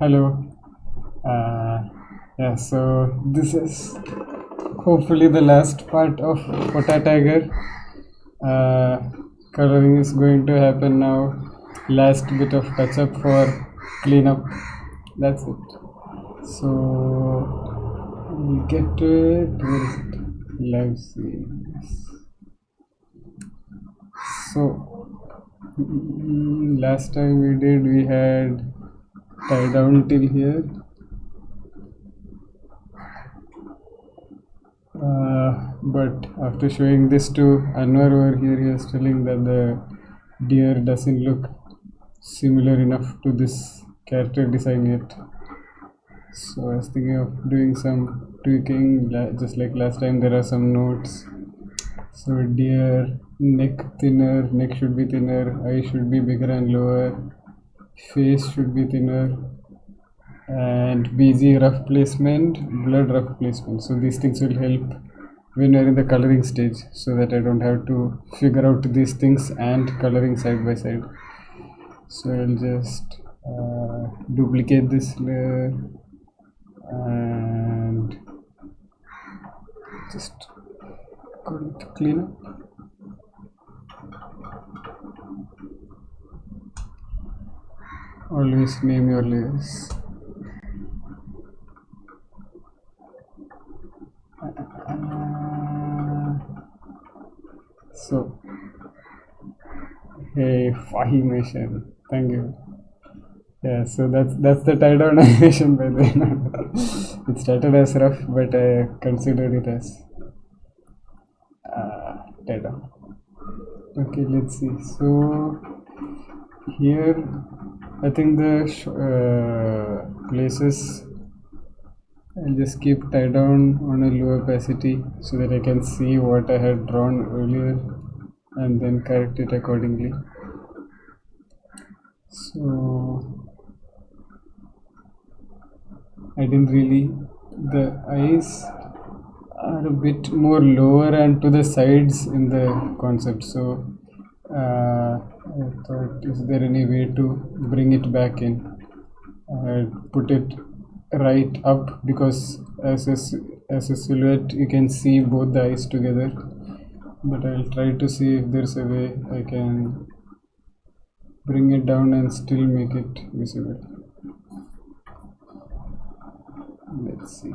Hello. Yeah, so this is hopefully the last part of Potatiger. Coloring is going to happen now. Last bit of touch up for cleanup. That's it. So we'll get to it. Where is it? Live scenes. So last time we had tie down till here. But after showing this to Anwar over here, he is telling that the deer doesn't look similar enough to this character design yet. So I was thinking of doing some tweaking, just like last time. There are some notes. So deer, neck thinner, neck should be thinner, eye should be bigger and lower, face should be thinner, and BG rough placement, blood rough placement. So these things will help when we are in the coloring stage, so that I don't have to figure out these things and coloring side by side. So I'll just duplicate this layer and just call it clean up. Always name your layers. So, hey, Fahimation, thank you. Yeah, so that's the tie down animation by the way. It started as rough, but I considered it as tie down. Okay, let's see. So here, I think the places I'll just keep tie down on a low opacity so that I can see what I had drawn earlier and then correct it accordingly. So I didn't really, the eyes are a bit more lower and to the sides in the concept. So I thought, is there any way to bring it back in? I put it right up because as a silhouette you can see both the eyes together, but I'll try to see if there's a way I can bring it down and still make it visible. Let's see.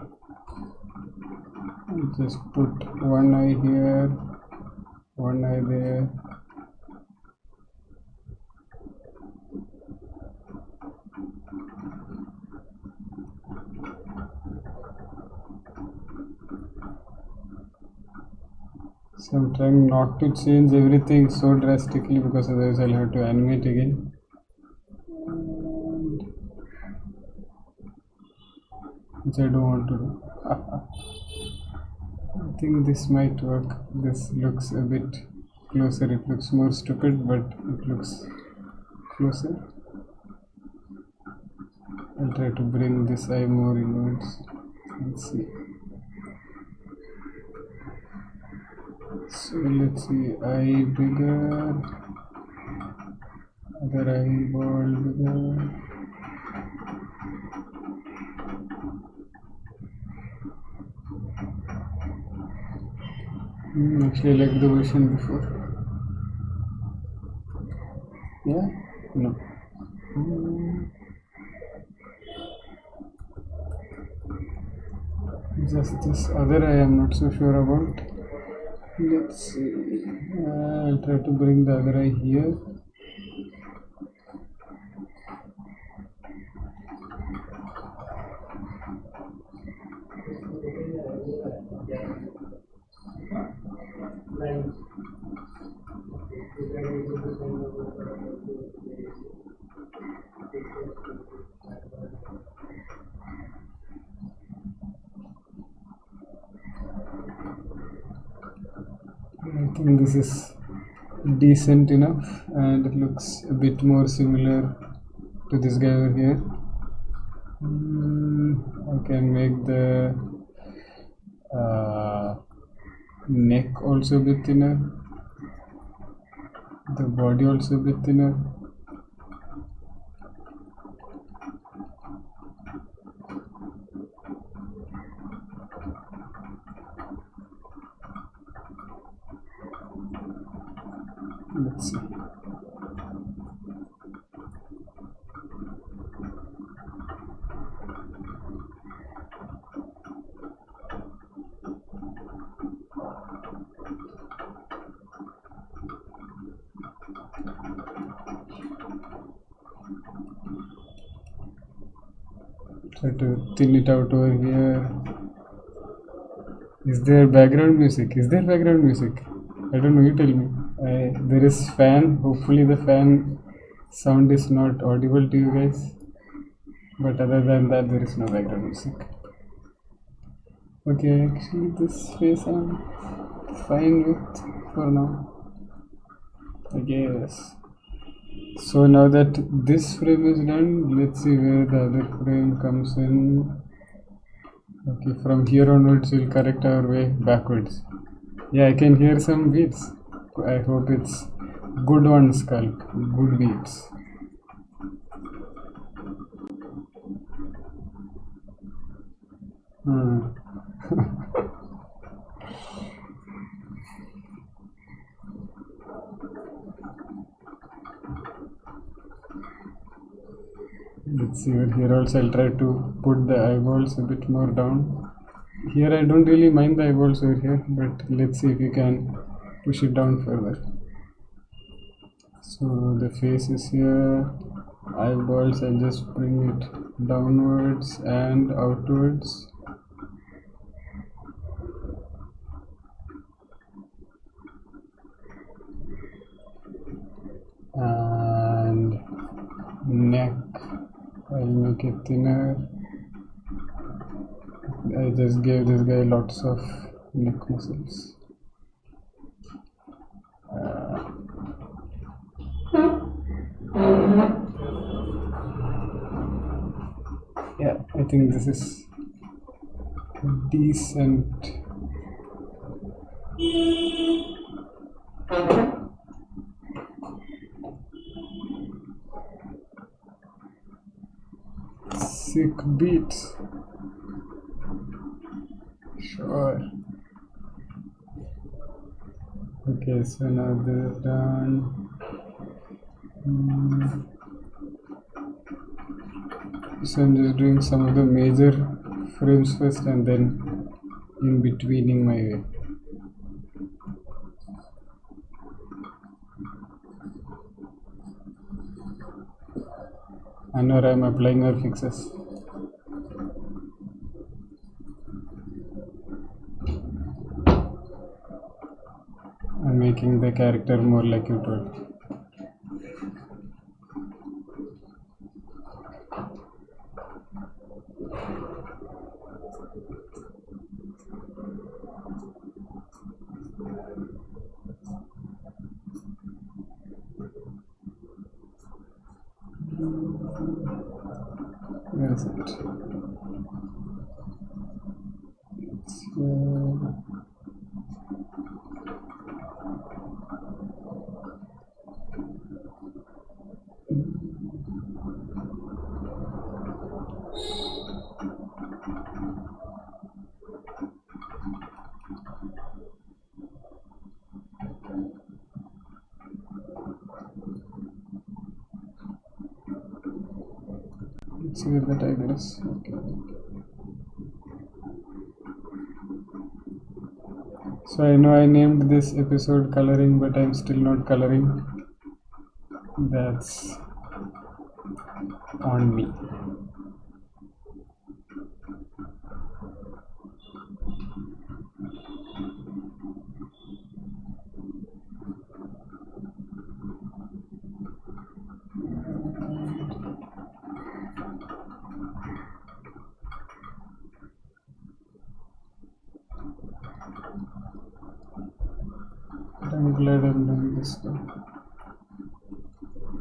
I'll just put one eye here, one eye there. So I'm trying not to change everything so drastically because otherwise I'll have to animate again. Which I don't want to do. I think this might work. This looks a bit closer. It looks more stupid, but it looks closer. I'll try to bring this eye more inwards. Let's see. So let's see, eye bigger, other eyeball bigger. Actually, I like the version before. Yeah? No. Just this other eye I'm not so sure about. Let's see. I'll try to bring the other eye here. I think this is decent enough and it looks a bit more similar to this guy over here. I can make the neck also a bit thinner, the body also a bit thinner. Let's see. Try to thin it out over here. Is there background music? Is there background music? I don't know, you tell me. There is fan. Hopefully the fan sound is not audible to you guys. But other than that, there is no background music. Okay, actually this face I'm fine with for now, I guess. So now that this frame is done, let's see where the other frame comes in. Okay, from here onwards we'll correct our way backwards. Yeah, I can hear some beats. I hope it's good ones, Sculpt. Good beats. Let's see, over here also I'll try to put the eyeballs a bit more down. Here I don't really mind the eyeballs over here, but let's see if we can push it down further. So the face is here, eyeballs I'll just bring it downwards and outwards. And neck, I'll make it thinner. I just gave this guy lots of neck muscles. Yeah, I think this is decent. Sick beats. Sure. Okay, so now this is done. So I'm just doing some of the major frames first and then in betweening my way. And now I'm applying our fixes. And making the character more like you told. Where is it? It's here. Let's see where the tiger is. Okay. So I know I named this episode coloring, but I'm still not coloring. That's on me. I'm glad I'm doing this though.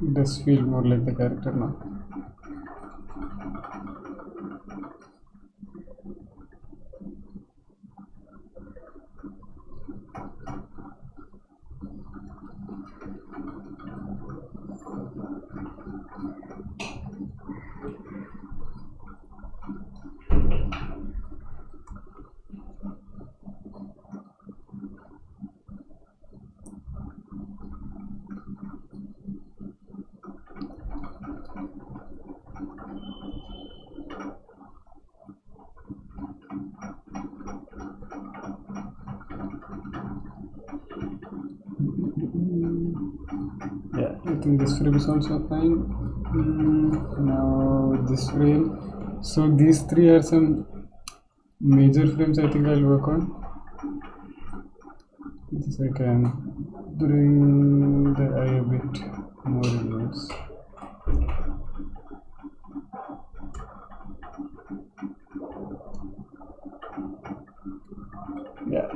It does feel more like the character now. think this frame is also fine. Now this frame. So these three are some major frames I think I'll work on. This I can bring the eye a bit more inwards. Yeah.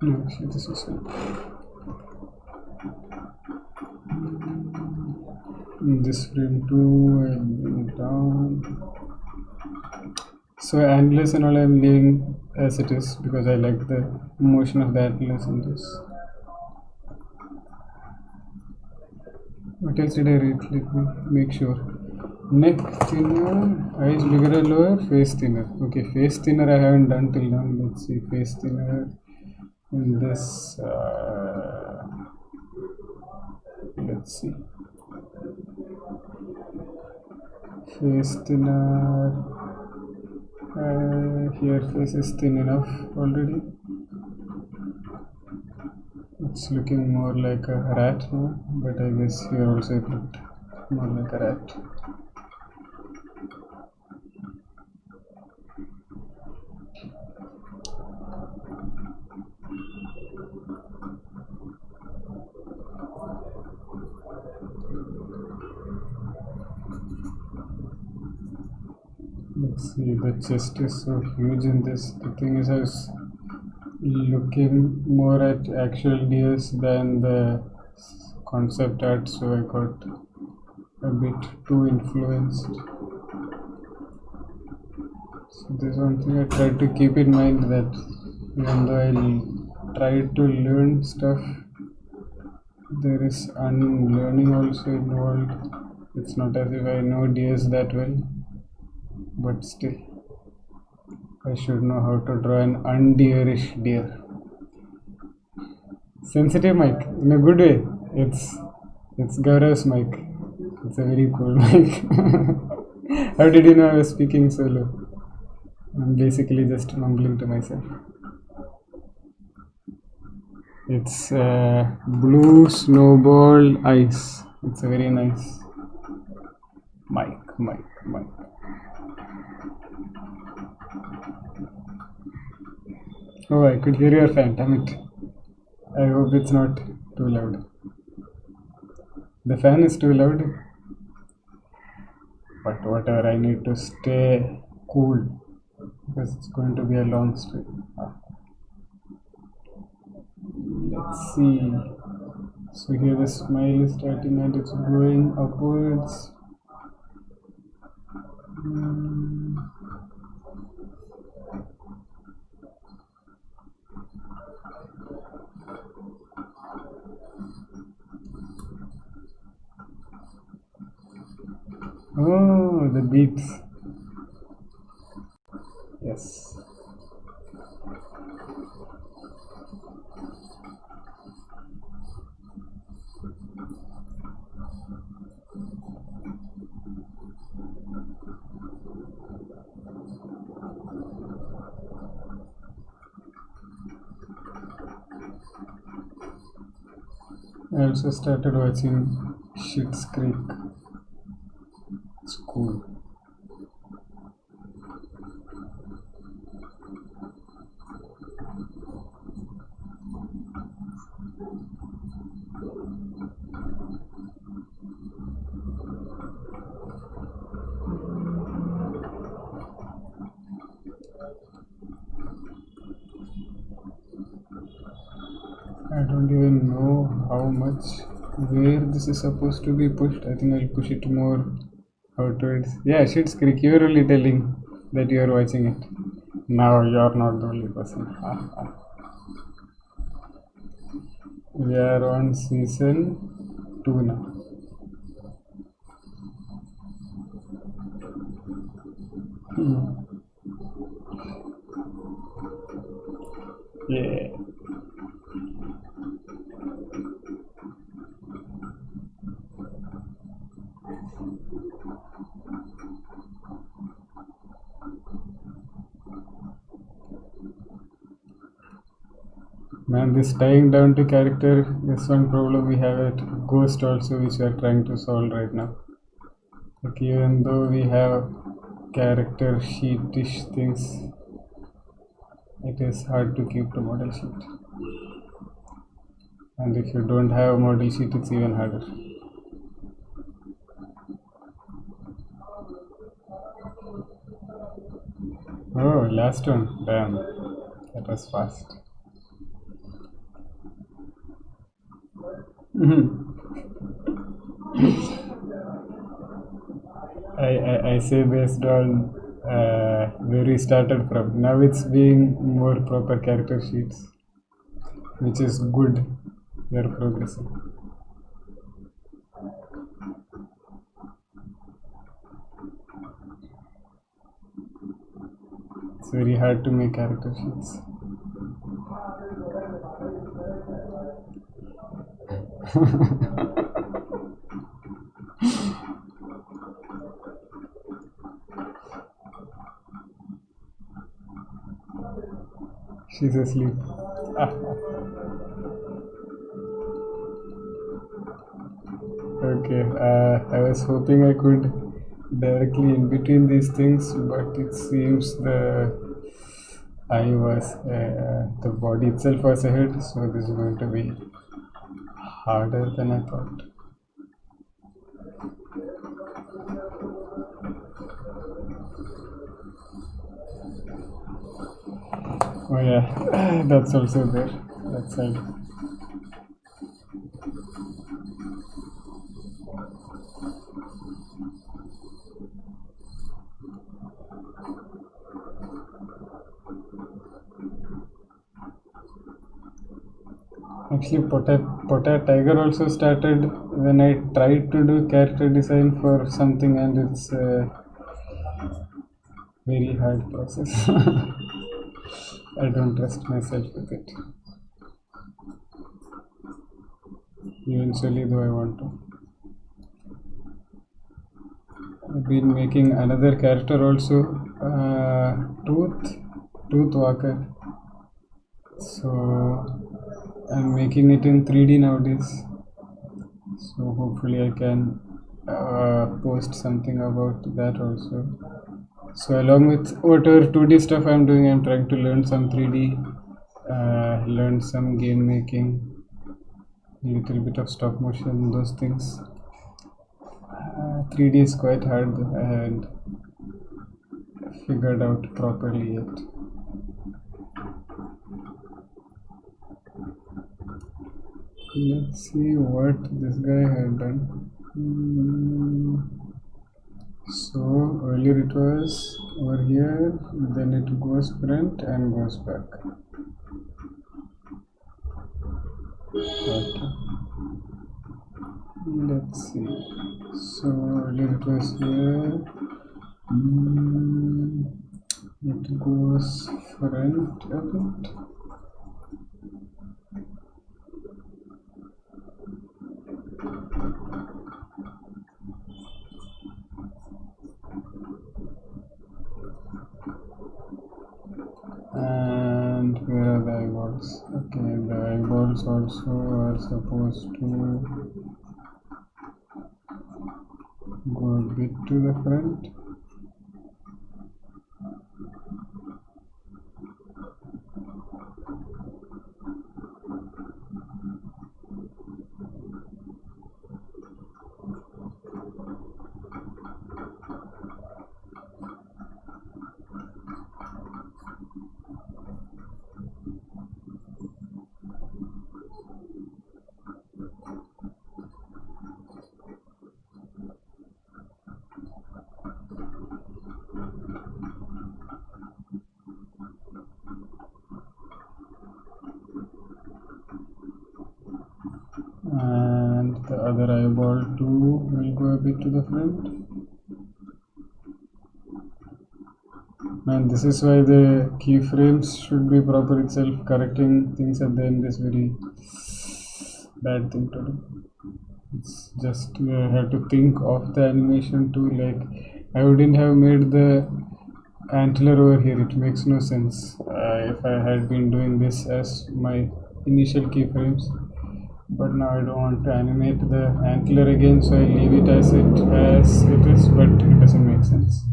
No, actually this is fine. This frame too, I'll bring it down. So antlers and all I'm leaving as it is because I like the motion of the antlers in this. What else did I read? Let me make sure. Neck thinner, eyes bigger or lower, face thinner. Okay, face thinner I haven't done till now. Let's see, face thinner in this. Let's see. Face thinner. Here face is thin enough already. It's looking more like a rat now, but I guess here also it looked more like a rat. Let's see, the chest is so huge in this. The thing is, I was looking more at actual deers than the concept art, so I got a bit too influenced. So there's one thing I tried to keep in mind, that even though I'll try to learn stuff, there is unlearning also involved. It's not as if I know deers that well, but still I should know how to draw an undeerish deer. Sensitive mic in a good way. It's Gaurav's mic. It's a very cool mic. How did you know I was speaking so low? I'm basically just mumbling to myself. It's blue snowball ice. It's a very nice mic. Oh, I could hear your fan, damn it. I hope it's not too loud. The fan is too loud. But whatever, I need to stay cool because it's going to be a long stream. Let's see. So here the smile is starting and it's going upwards. Oh, the beats. Yes. I also started watching Schitt's Creek. It's cool. I don't even know how much, where this is supposed to be pushed. I think I'll push it more outwards. Yeah, Schitt's Creek, you're only telling that you're watching it. Now you're not the only person. We are on season 2 now. Yeah. Man, this tying down to character is one problem we have at Ghost also, which we are trying to solve right now. Like, even though we have character sheetish things, it is hard to keep the model sheet. And if you don't have a model sheet, it's even harder. Oh, last one. Damn. That was fast. I say based on where we started from. Now it's being more proper character sheets, which is good. We are progressing. It's very hard to make character sheets. She's asleep. Okay, I was hoping I could directly in between these things, but it seems the body itself was ahead, so this is going to be harder than I thought. Oh yeah, that's also there, that side. Actually, Potatiger also started when I tried to do character design for something, and it's a very hard process. I don't trust myself with it. Eventually, though, I want to. I've been making another character also, Tooth Walker. So I'm making it in 3D nowadays. So hopefully I can post something about that also. So along with whatever 2D stuff I'm doing, I'm trying to learn some 3D, learn some game making, a little bit of stop motion, those things. 3D is quite hard. I haven't figured out properly yet. Let's see what this guy had done. So earlier it was over here, then it goes front and goes back. Okay. Let's see. So earlier it was here. It goes front a bit. And where are the eyeballs? Okay, the eyeballs also are supposed to go a bit to the front. And the other eyeball too will go a bit to the front. And this is why the keyframes should be proper itself. Correcting things at the end is very bad thing to do. It's just have to think of the animation too. Like, I wouldn't have made the antler over here. It makes no sense. If I had been doing this as my initial keyframes, but now I don't want to animate the antler again, so I leave it as it is, but it doesn't make sense.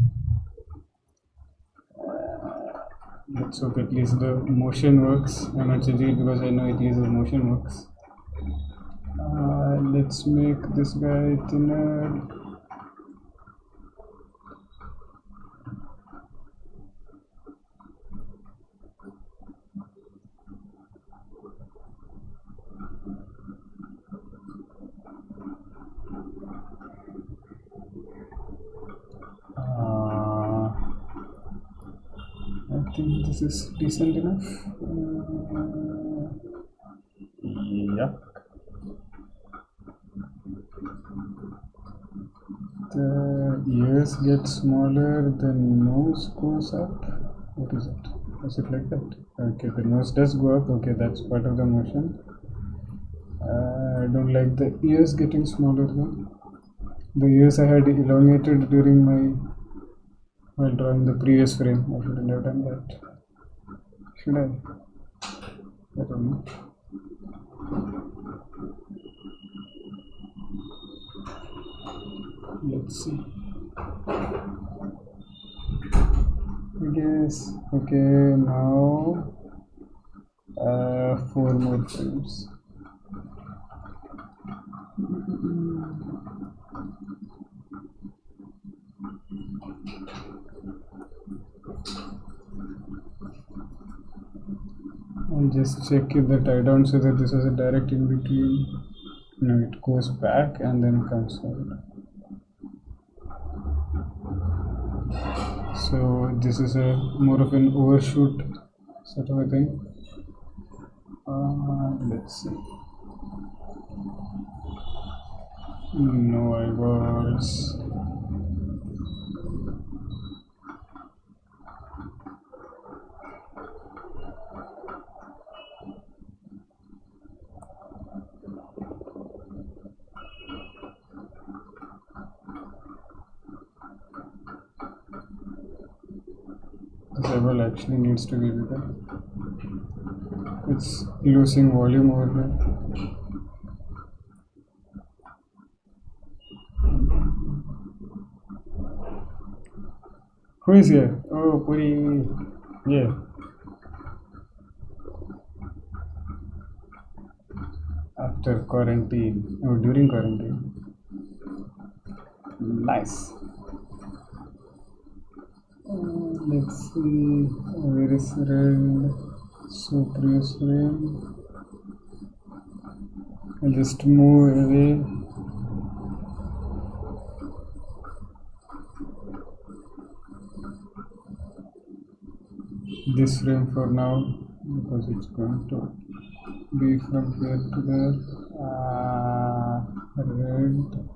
Let's hope at least the motion works. I'm not changing it because I know at least the motion works. Let's make this guy thinner. I think this is decent enough. Yeah. The ears get smaller, the nose goes up. What is it? Is it like that? Okay, the nose does go up. Okay, that's part of the motion. I don't like the ears getting smaller though. The ears I had elongated during while drawing the previous frame. I shouldn't have done that. Should I? I don't know. Let's see. I guess. Okay, now 4 more frames. I'll just check if the tie down so that this is a direct in between. No, it goes back and then comes out. So this is a more of an overshoot sort of a thing. Let's see. No eyeballs. This eyeball actually needs to be bigger. It's losing volume over here. Who is here? Oh, Puri. Yeah. After quarantine. Oh, during quarantine. Nice. Let's see. Where is red? So previous frame. I'll just move away. This frame for now because it's going to be from here to there. Red.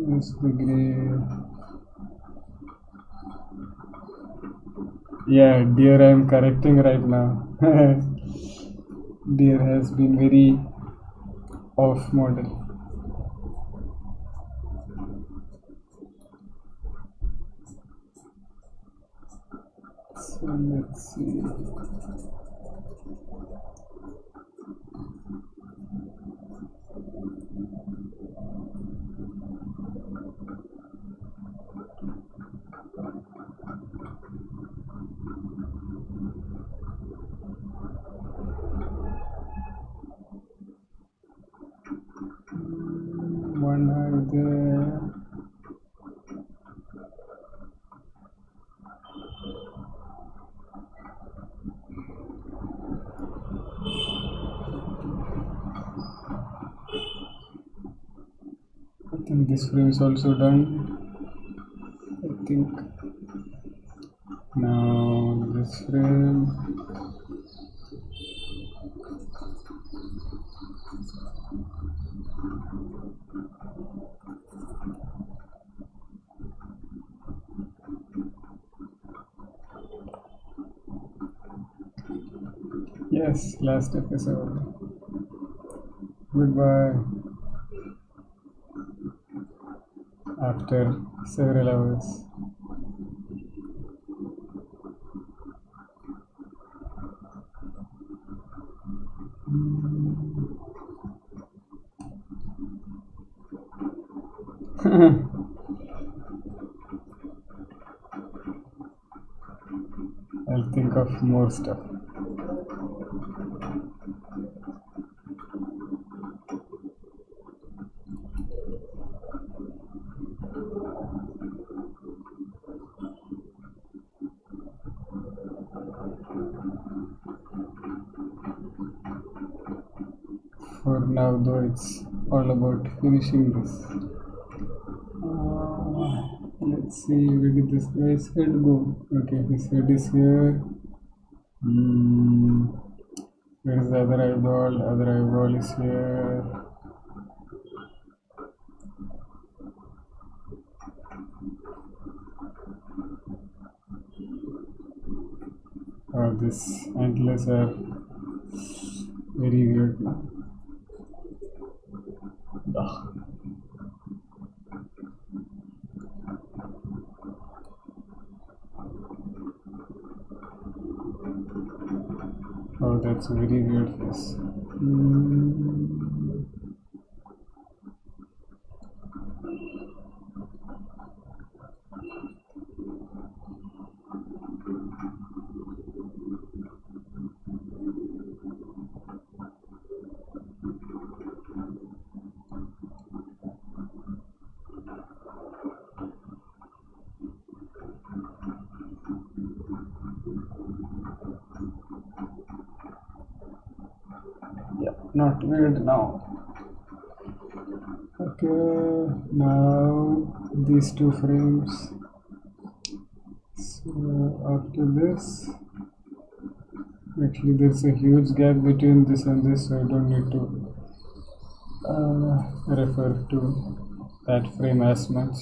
Yes, the gray. Yeah, deer I am correcting right now. Deer has been very off model. So let's see. One eye there. I think this frame is also done. I think now this frame. Yes, last episode. Goodbye. After several hours. I'll think of more stuff. For now though, it's all about finishing this. Let's see, where did this guy's head go? Okay, his head is here. Where is the other eyeball? Other eyeball is here. Oh, these antlers are very weird now. Ugh. Oh, that's a very weird face. Yeah, not weird now. Okay, now these two frames. So after this, actually there's a huge gap between this and this, so I don't need to refer to that frame as much.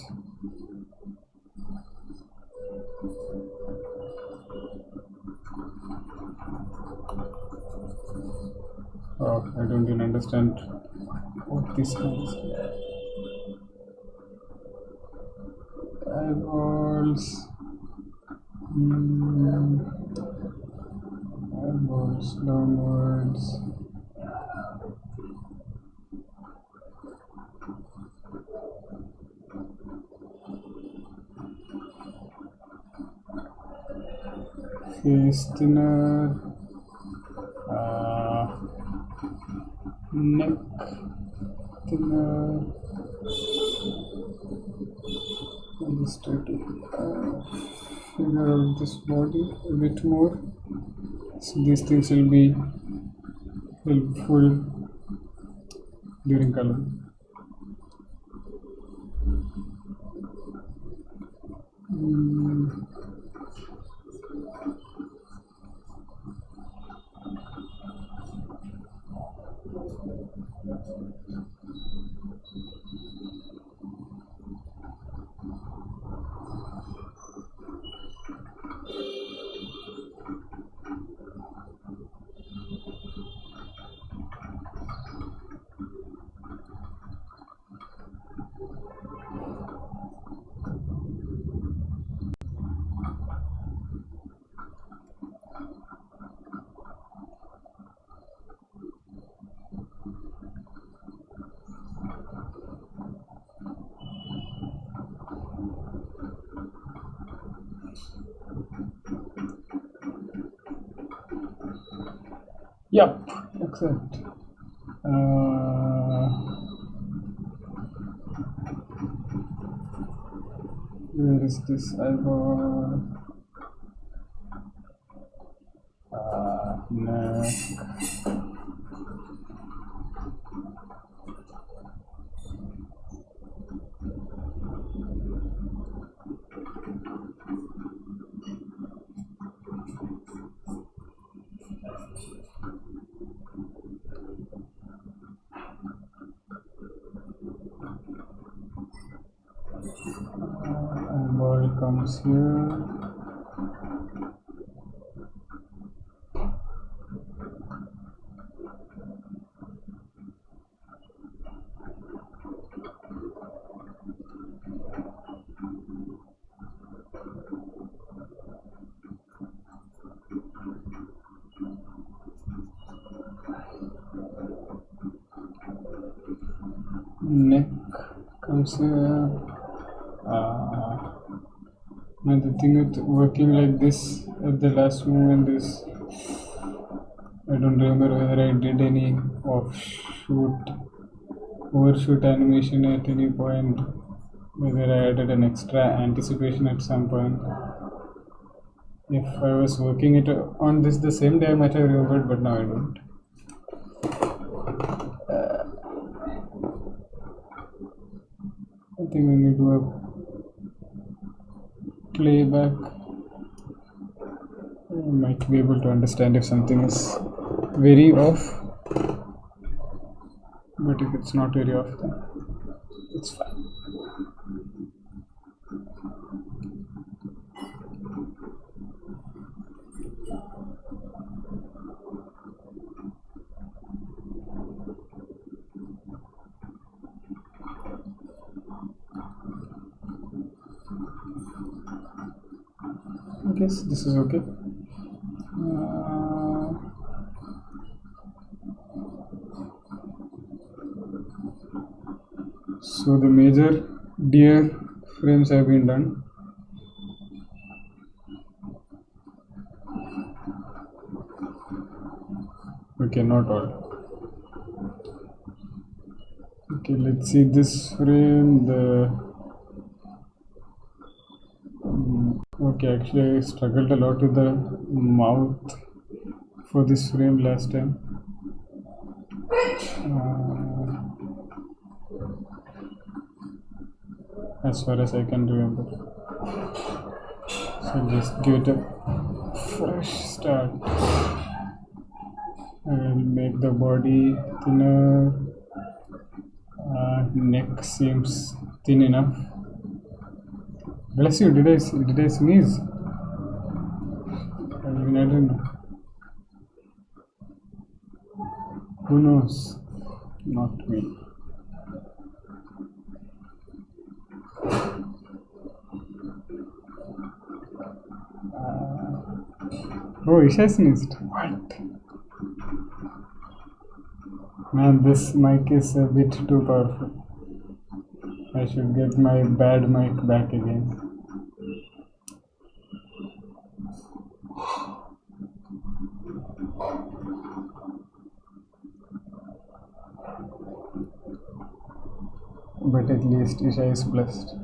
Oh, I don't even understand what this means. Eyeballs. Eyeballs downwards. Face thinner. Neck thinner. I'll just try to figure out this body a bit more. So these things will be helpful during coloring. Yep, excellent. Where is this eyeball? Neck. Eyeball comes here. neck comes here. And the thing with working like this at the last moment is I don't remember whether I did any overshoot animation at any point, whether I added an extra anticipation at some point. If I was working it on this the same day, I might have remembered, but now I don't. I think when you do a playback, you might be able to understand if something is very off, but if it's not very off, then it's fine. I guess this is okay. So the major deer frames have been done. Okay, not all. Okay, let's see this frame. Okay, actually I struggled a lot with the mouth for this frame last time. As far as I can remember. So just give it a fresh start. I will make the body thinner. Neck seems thin enough. Bless you, did I sneeze? I mean, I don't know. Who knows? Not me. Oh, Isha sneezed. What? Man, this mic is a bit too powerful. I should get my bad mic back again. But at least Isha is blessed.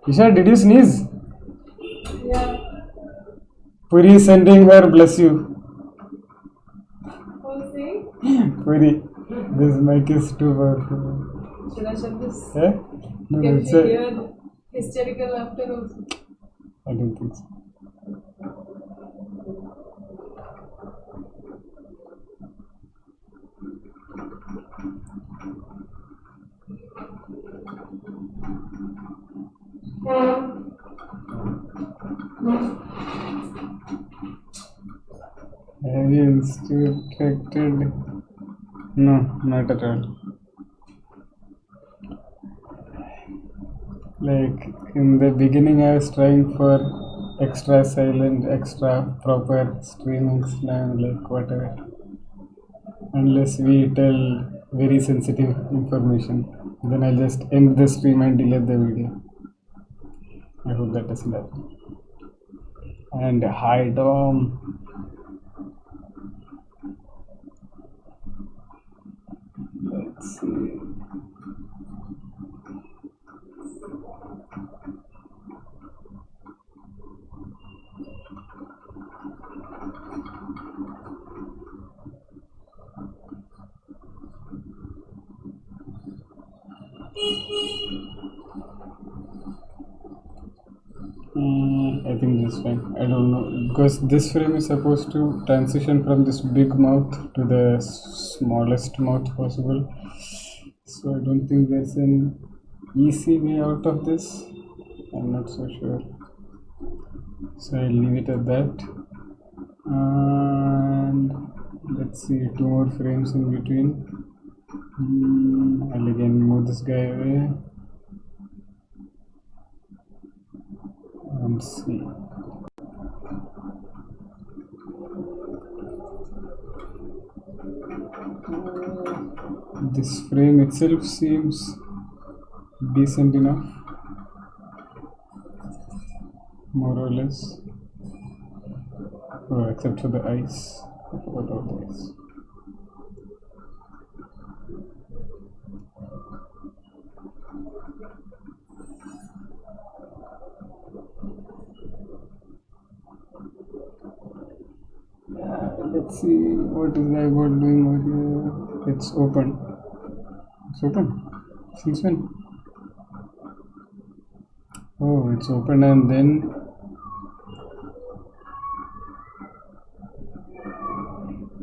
Isha, did you sneeze? Yeah. Puri is sending her bless you. Who's saying? Puri, this mic is too powerful. Should I shut this? Eh? No, Can it's we hear hysterical laughter also? I don't think so. Have you instructed? No, not at all. Like in the beginning, I was trying for extra silent, extra proper streamings. Now I'm like whatever. Unless we tell very sensitive information, then I'll just end the stream and delete the video. I hope that doesn't happen. And hi Dom. Let's see. I think this is fine. I don't know, because this frame is supposed to transition from this big mouth to the smallest mouth possible. So I don't think there's an easy way out of this. I'm not so sure. So I'll leave it at that. And let's see, 2 more frames in between. I'll again move this guy away. And see. this frame itself seems decent enough, more or less. Oh, except for the eyes. I forgot about the eyes. Let's see what is the eyeball doing over here. It's open. It's open. Since when? Oh, it's open and then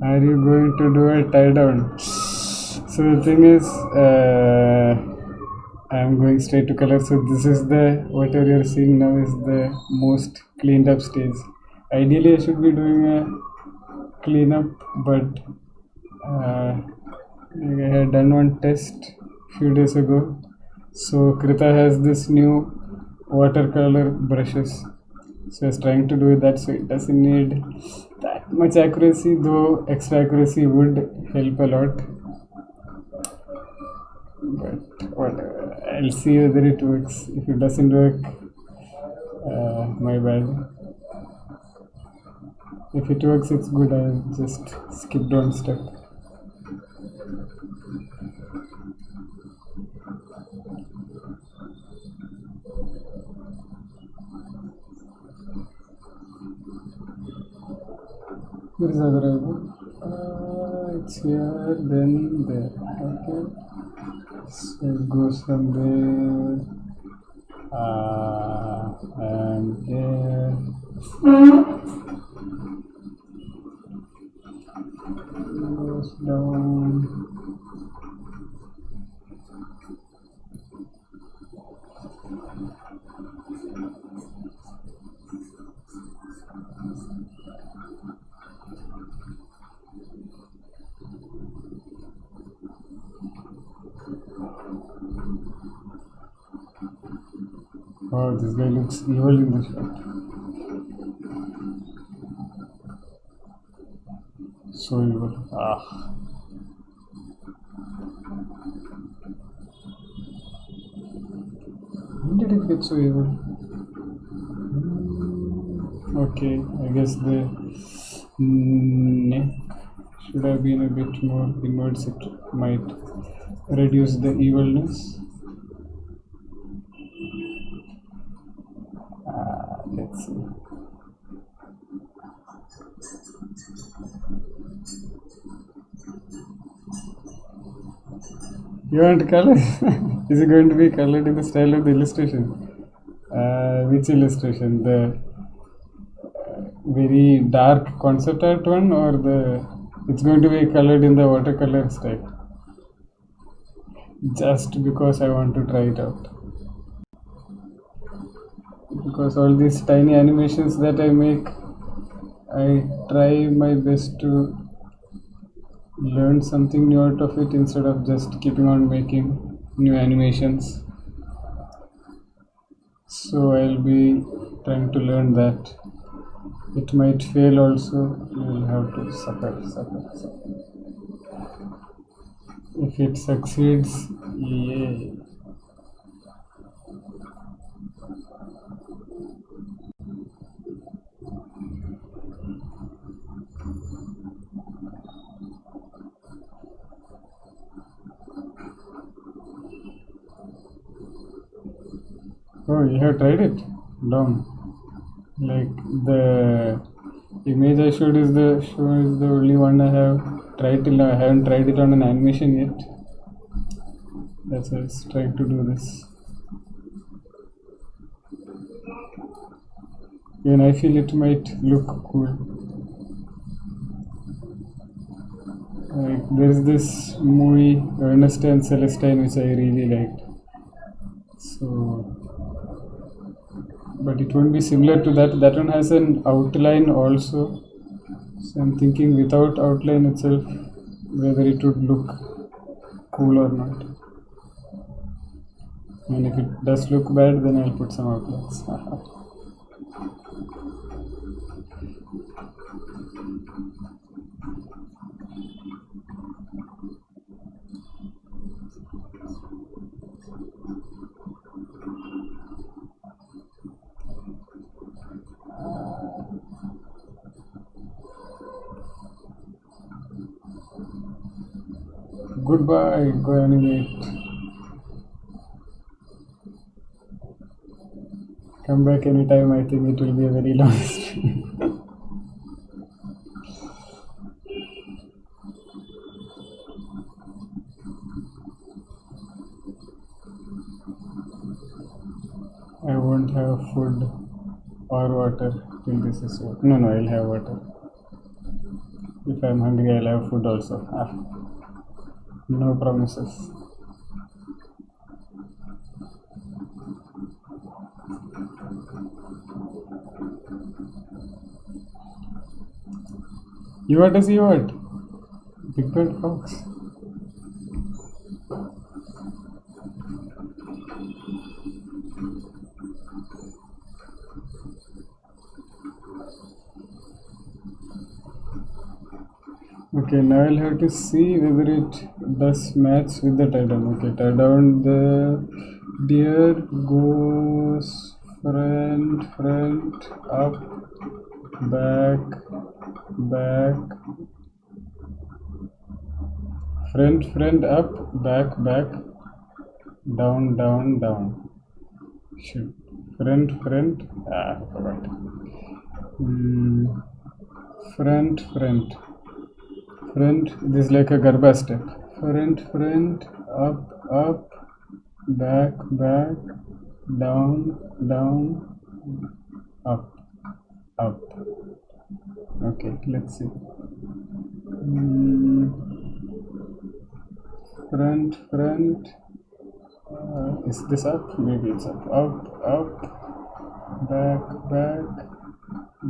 are you going to do a tie down? So the thing is, I'm going straight to color. So this is the, whatever you're seeing now is the most cleaned up stage. Ideally I should be doing a cleanup, but I had done one test few days ago. So Krita has this new watercolor brushes, so I was trying to do that, so it doesn't need that much accuracy, though extra accuracy would help a lot. But whatever, I'll see whether it works. If it doesn't work, my bad. If it works, it's good. I just skipped one step. Where is the other eyeball? It's here, then there. Okay. So it goes from there and there. Goes down. Oh, this guy looks evil in the shot. So evil. Ah. When did it get so evil? Okay, I guess the neck should have been a bit more inwards. It might reduce the evilness. Let's see. You want color? Is it going to be colored in the style of the illustration? Which illustration? The very dark concept art one, or the it's going to be colored in the watercolor style? Just because I want to try it out. Because all these tiny animations that I make, I try my best to learn something new out of it instead of just keeping on making new animations. So I'll be trying to learn that. It might fail also. You'll have to suffer. If it succeeds, yay. Oh, you have tried it? Dumb. Like the image I showed is the only one I have tried till now. I haven't tried it on an animation yet. That's why I was trying to do this. Even I feel it might look cool. Like there's this movie Ernest and Celestine which I really liked. So, but it won't be similar to that. That one has an outline also. So I'm thinking without outline itself, whether it would look cool or not. And if it does look bad, then I'll put some outlines. Goodbye, go animate. Come back anytime, I think it will be a very long stream. I won't have food or water till this is over. No, I'll have water. If I'm hungry, I'll have food also. No promises. You want to see what? Big Bird Fox. Okay, now I'll have to see whether it does match with the tie down. Okay, tie down, the deer goes front, up, back, front, up, back, down. Shoot. Front, forgot. Front, this is like a garba step. Front, up, back, down, up. Okay, let's see. Front. Is this up? Maybe it's up, back,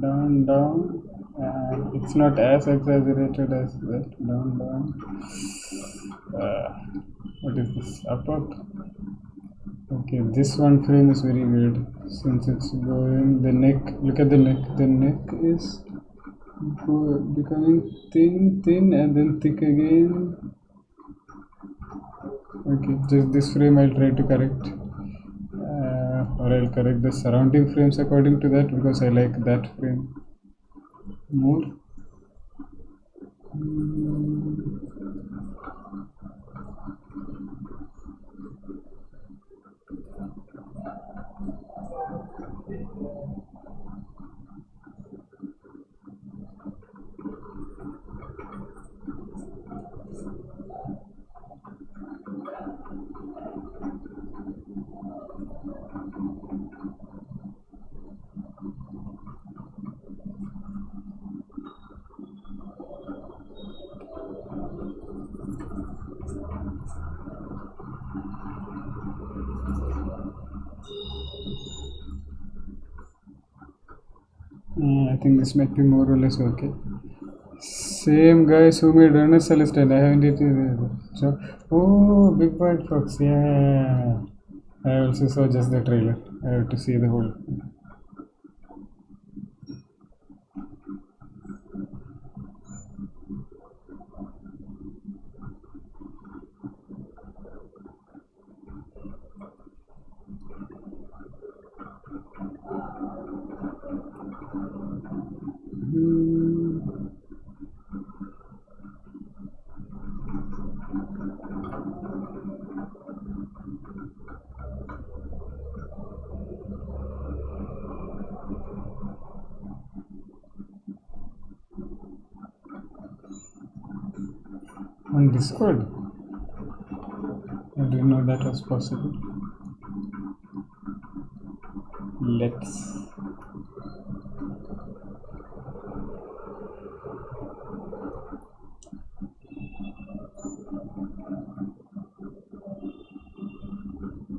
down. And it's not as exaggerated as that. Down. What is this? Up. Okay, this one frame is very weird since it's going. The neck. Look at the neck. The neck is becoming thin and then thick again. Okay, just this frame I'll try to correct, or I'll correct the surrounding frames according to that, because I like that frame more. I think this might be more or less okay. Same guys who made Runner Celestine. I haven't it either. So, oh, Big Bird Fox. Yeah. I also saw just the trailer. I have to see the whole. On Discord? I didn't know that was possible. Let's.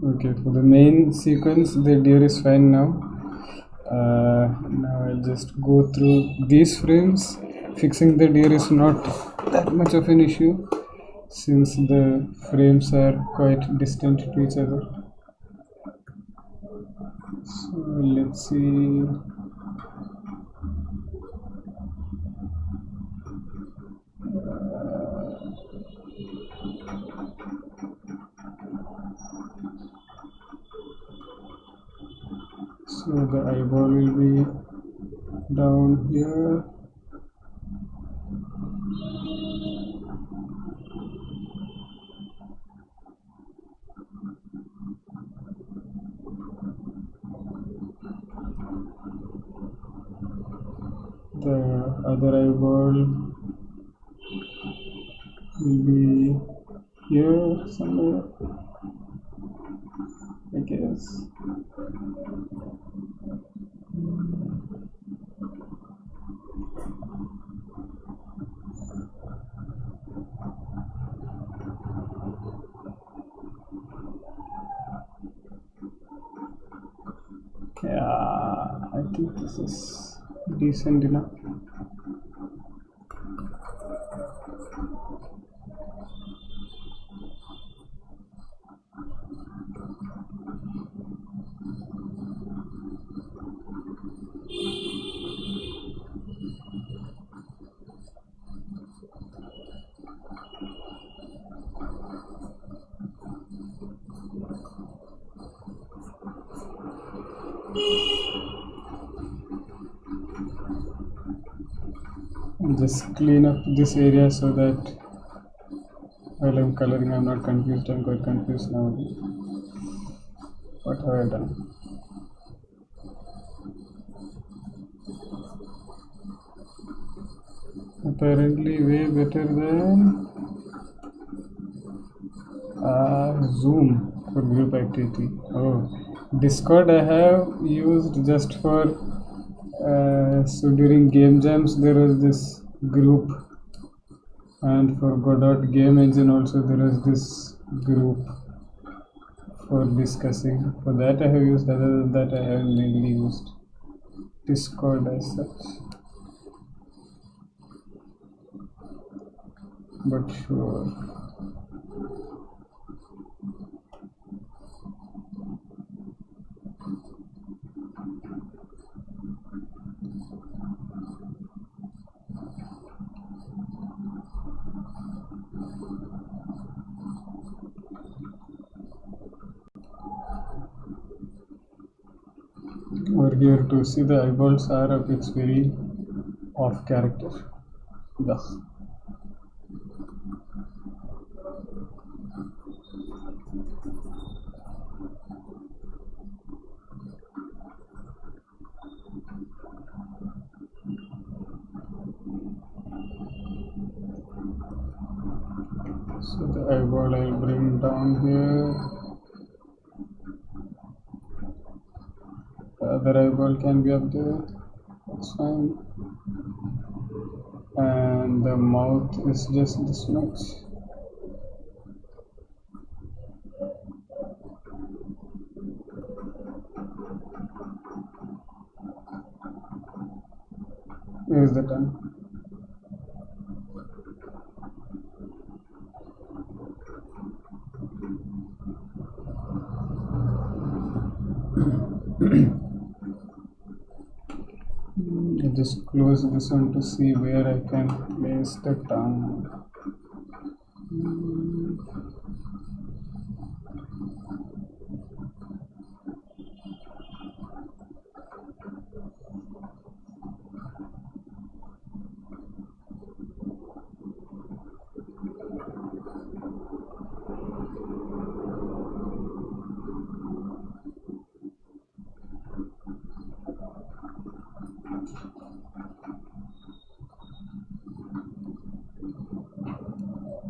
Okay, for the main sequence, the deer is fine now. Now I'll just go through these frames. Fixing the deer is not that much of an issue since the frames are quite distant to each other. So let's see. So the eyeball will be down here. The other eyeball will be here somewhere, I guess. Yeah, I think this is decent enough. Just clean up this area so that while I'm coloring I'm not confused. I'm quite confused now. What have I done? Apparently way better than Zoom for group activity. Oh, Discord I have used just for so during game jams there was this group, and for Godot game engine also there was this group for discussing. For that I have used. Other than that I haven't mainly used Discord as such. But sure. Over here to see the eyeballs are up, it's very off character. Ugh. So the eyeball I'll bring down here. The other eyeball can be up there, that's fine. And the mouth is just this much. Here's the tongue. I just close this one to see where I can place the tongue.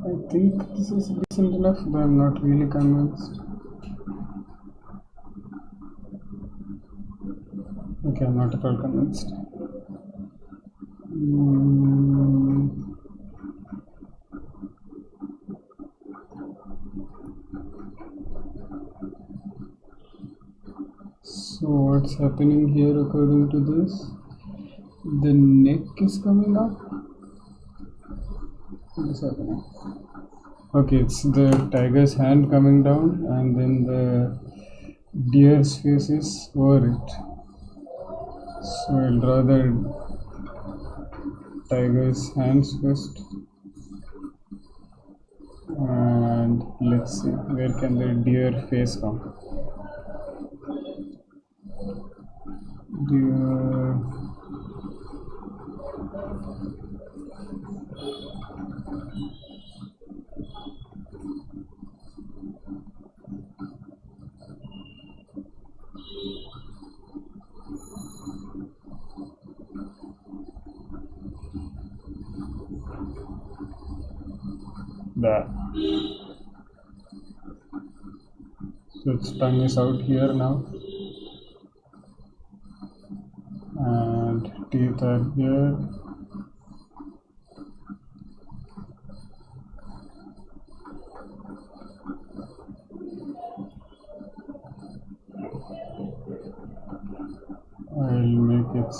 I think this is decent enough, but I'm not really convinced. Okay, I'm not at all convinced. So what's happening here according to this? The neck is coming up. What is happening? Okay, it's the tiger's hand coming down and then the deer's face is over it. So I'll draw the tiger's hands first. And let's see, where can the deer face come? Deer. There. So its tongue is out here now, and teeth are here. I'll make its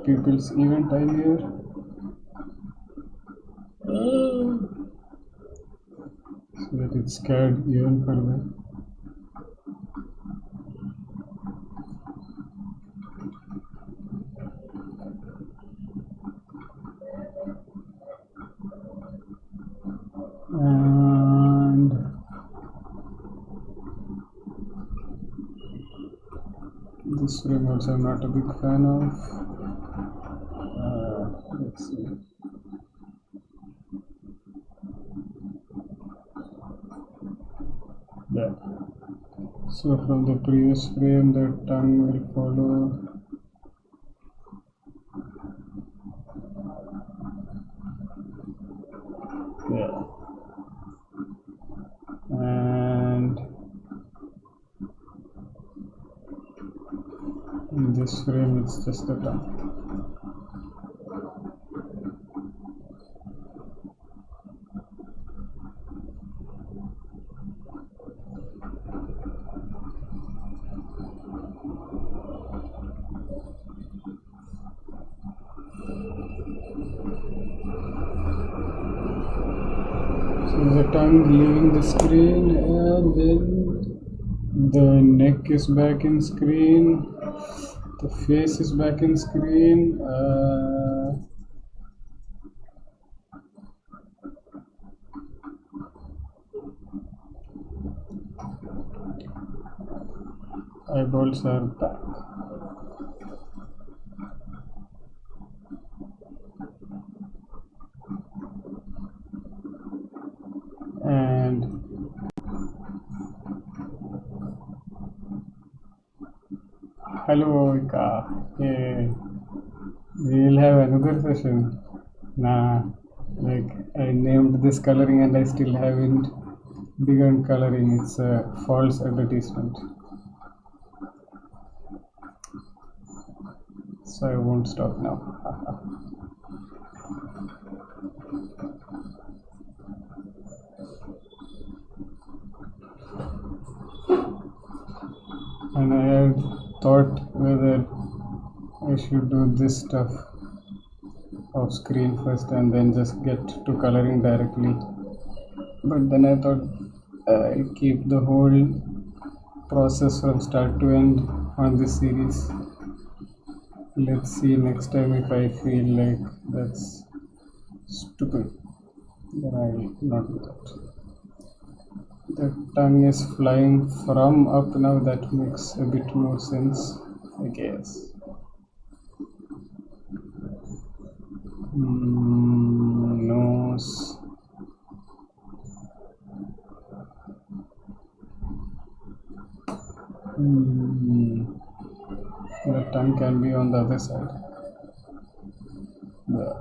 pupils even tinier. So that it's scared even further. And this frame also I'm not a big fan of. Let's see. Yeah. So from the previous frame, the tongue will follow. Yeah. And in this frame, it's just the tongue. So the tongue leaving the screen, and then the neck is back in screen, the face is back in screen. Eyeballs are back. And hello Ika. Yeah. We'll have another session. Nah, like I named this coloring and I still haven't begun coloring. It's a false advertisement. So I won't stop now. And I had thought whether I should do this stuff off screen first and then just get to coloring directly. But then I thought I'll keep the whole process from start to end on this series. Let's see next time if I feel like that's stupid, then I'll not do that. The tongue is flying from up now, that makes a bit more sense, I guess. Nose. The tongue can be on the other side. There.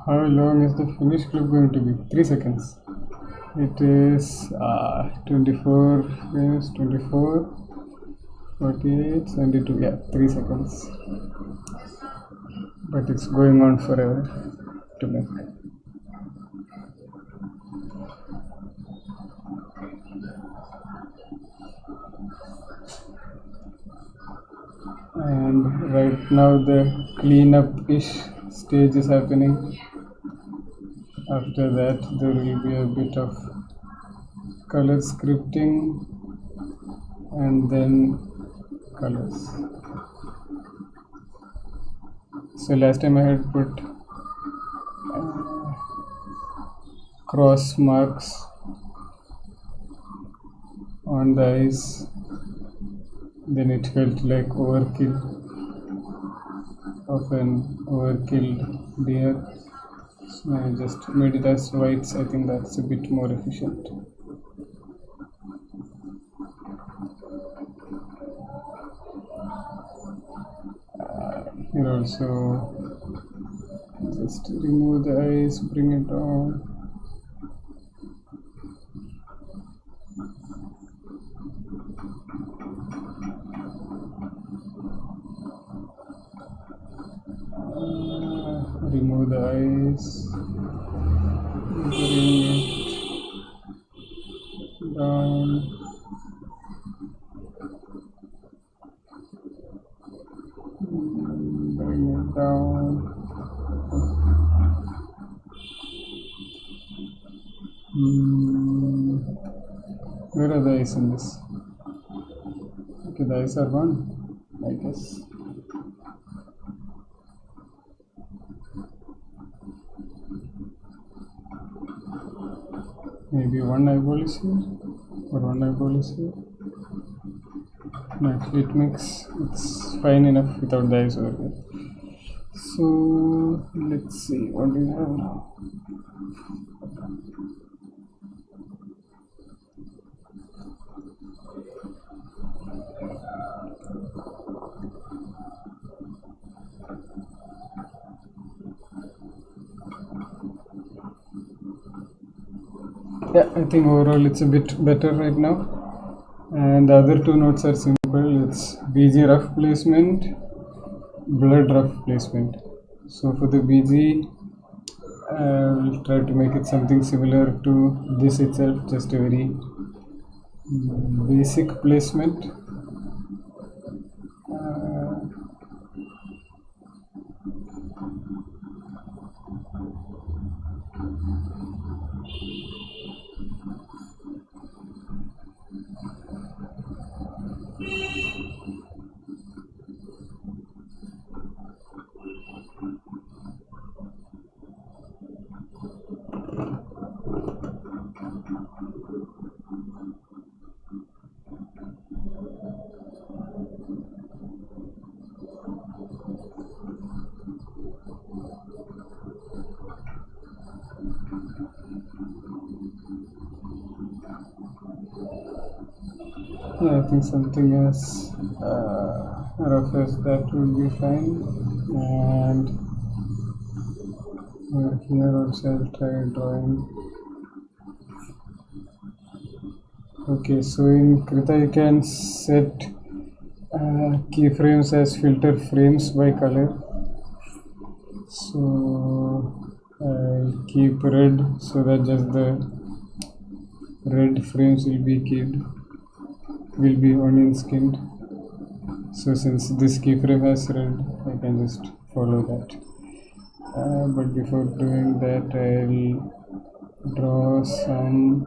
How long is the finished clip going to be? 3 seconds. It is 24 frames, 24, 48, 72, yeah, 3 seconds. But it's going on forever to make. And right now the cleanup-ish stage is happening. After that there will be a bit of color scripting and then colors. So last time I had put cross marks on the eyes, then it felt like overkill. of an overkilled deer. So I just made it as whites. I think that's a bit more efficient. Here also, just remove the eyes, bring it down. Remove the eyes, bring it down. Bring it down. Where are the eyes in this? Okay, the eyes are gone, I guess. Maybe one eyeball is here, or one eyeball is here. No, actually it's fine enough without the eyes over here. So let's see, what do we have now? Yeah, I think overall it's a bit better right now. And the other two notes are simple. It's BG rough placement, blurred rough placement. So for the BG, I'll try to make it something similar to this itself, just a very basic placement. Yeah, I think something as rough as that would be fine. And here also I'll try drawing. Okay, so in Krita you can set keyframes as filter frames by color. So I'll keep red so that just the red frames will be onion skinned. So since this keyframe has red, I can just follow that. But before doing that, I'll draw some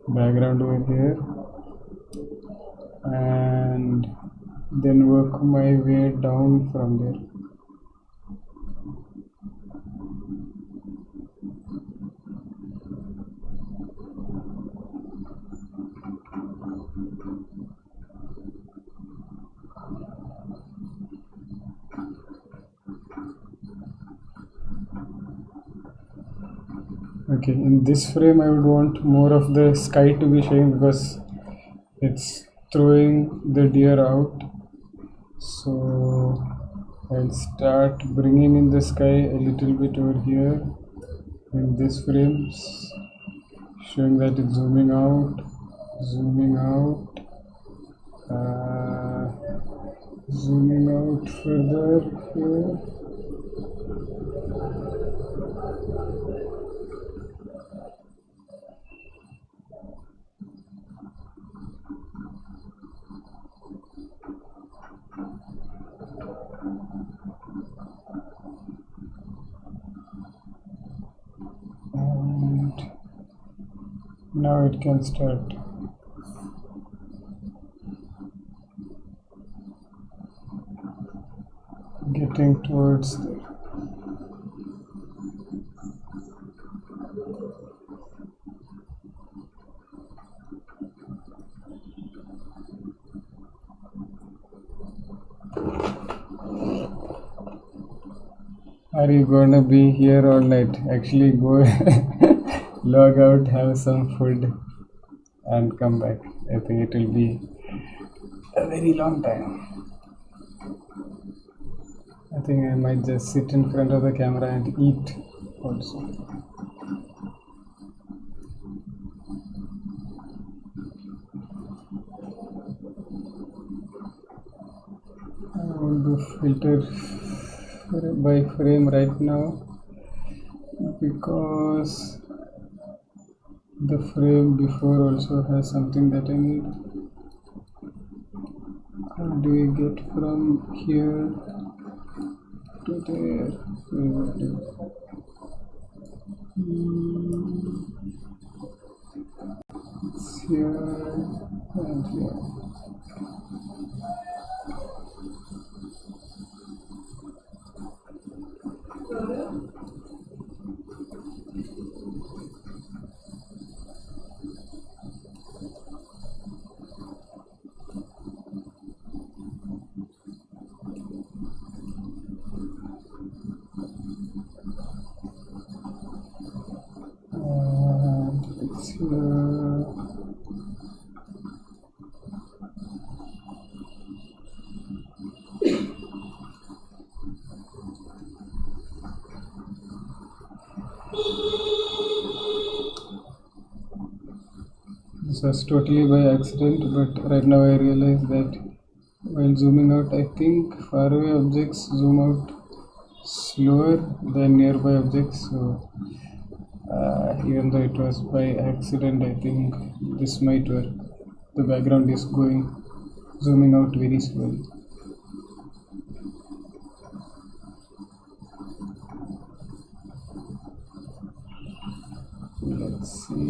background over here and then work my way down from there. Okay, in this frame I would want more of the sky to be showing because it's throwing the deer out. So I'll start bringing in the sky a little bit over here in this frame, showing that it's zooming out, zooming out further here. And now it can start getting towards there. Are you gonna be here all night? Actually, go log out, have some food, and come back. I think it will be a very long time. I think I might just sit in front of the camera and eat also. I want to filter by frame right now because the frame before also has something that I need. How do we get from here to there? It's here and here. It's here. This was totally by accident, but right now I realize that while zooming out, I think faraway objects zoom out slower than nearby objects. So even though it was by accident, I think this might work. The background is zooming out very slowly. Let's see.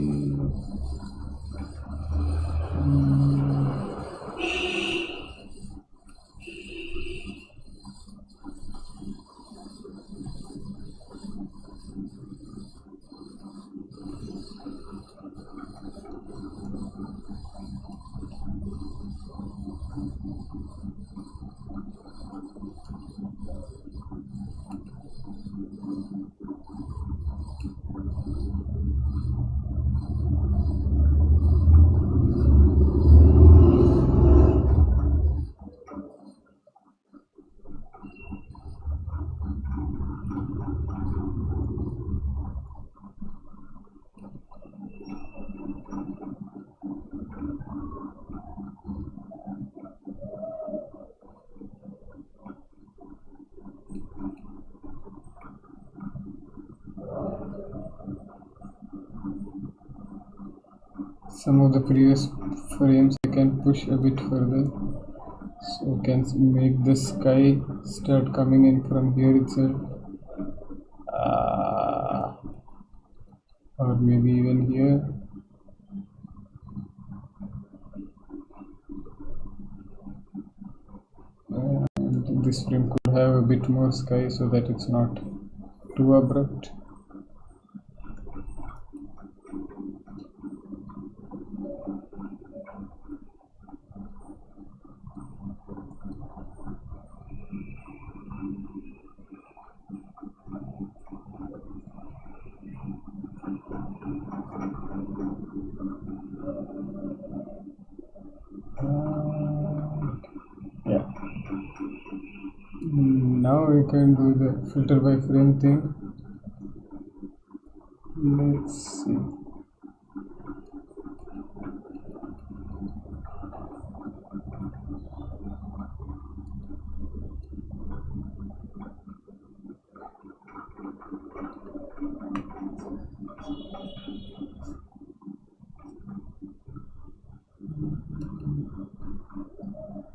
Some of the previous frames I can push a bit further, so I can make the sky start coming in from here itself, or maybe even here. And this frame could have a bit more sky so that it's not too abrupt. Yeah. Now we can do the filter by frame thing. Let's see.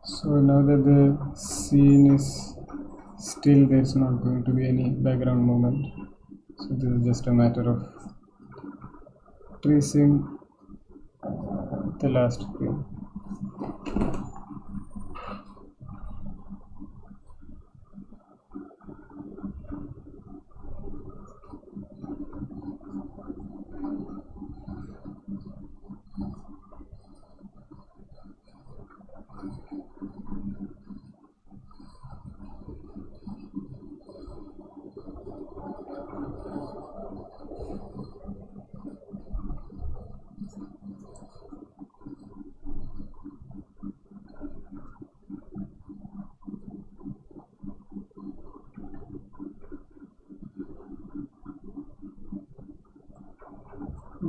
So now that the scene is still, there's not going to be any background movement. So this is just a matter of tracing the last frame.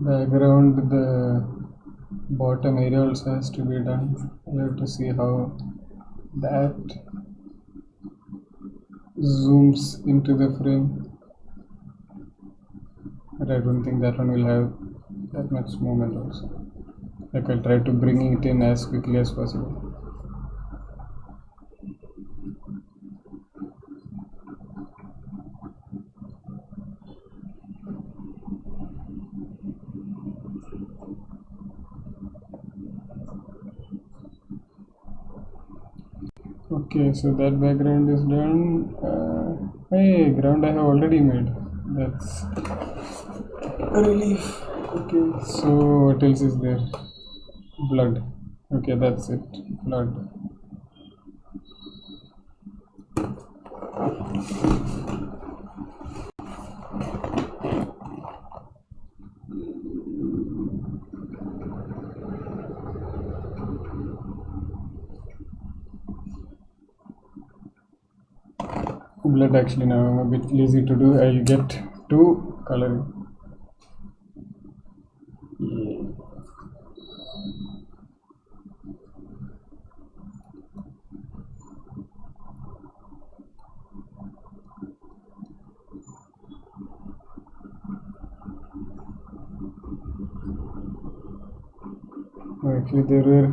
background, the bottom area also has to be done. I'll have to see how that zooms into the frame, but I don't think that one will have that much movement also. Like, I'll try to bring it in as quickly as possible. Okay, so that background is done. Hey, ground I have already made. That's a relief. Okay, so what else is there? Blood. Okay, that's it. Blood. Blood, actually now I'm a bit lazy to do. I'll get to coloring. Yeah. Actually, there were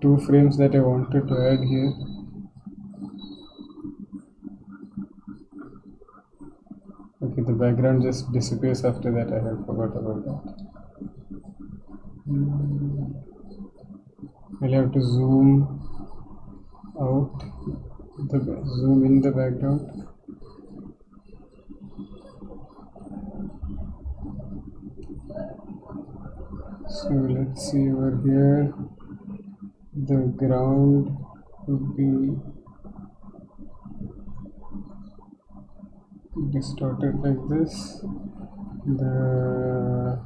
2 frames that I wanted to add here. Okay, the background just disappears after that. I had forgot about that. I'll have to zoom out, zoom in the background. So let's see over here. The ground would be distorted like this. The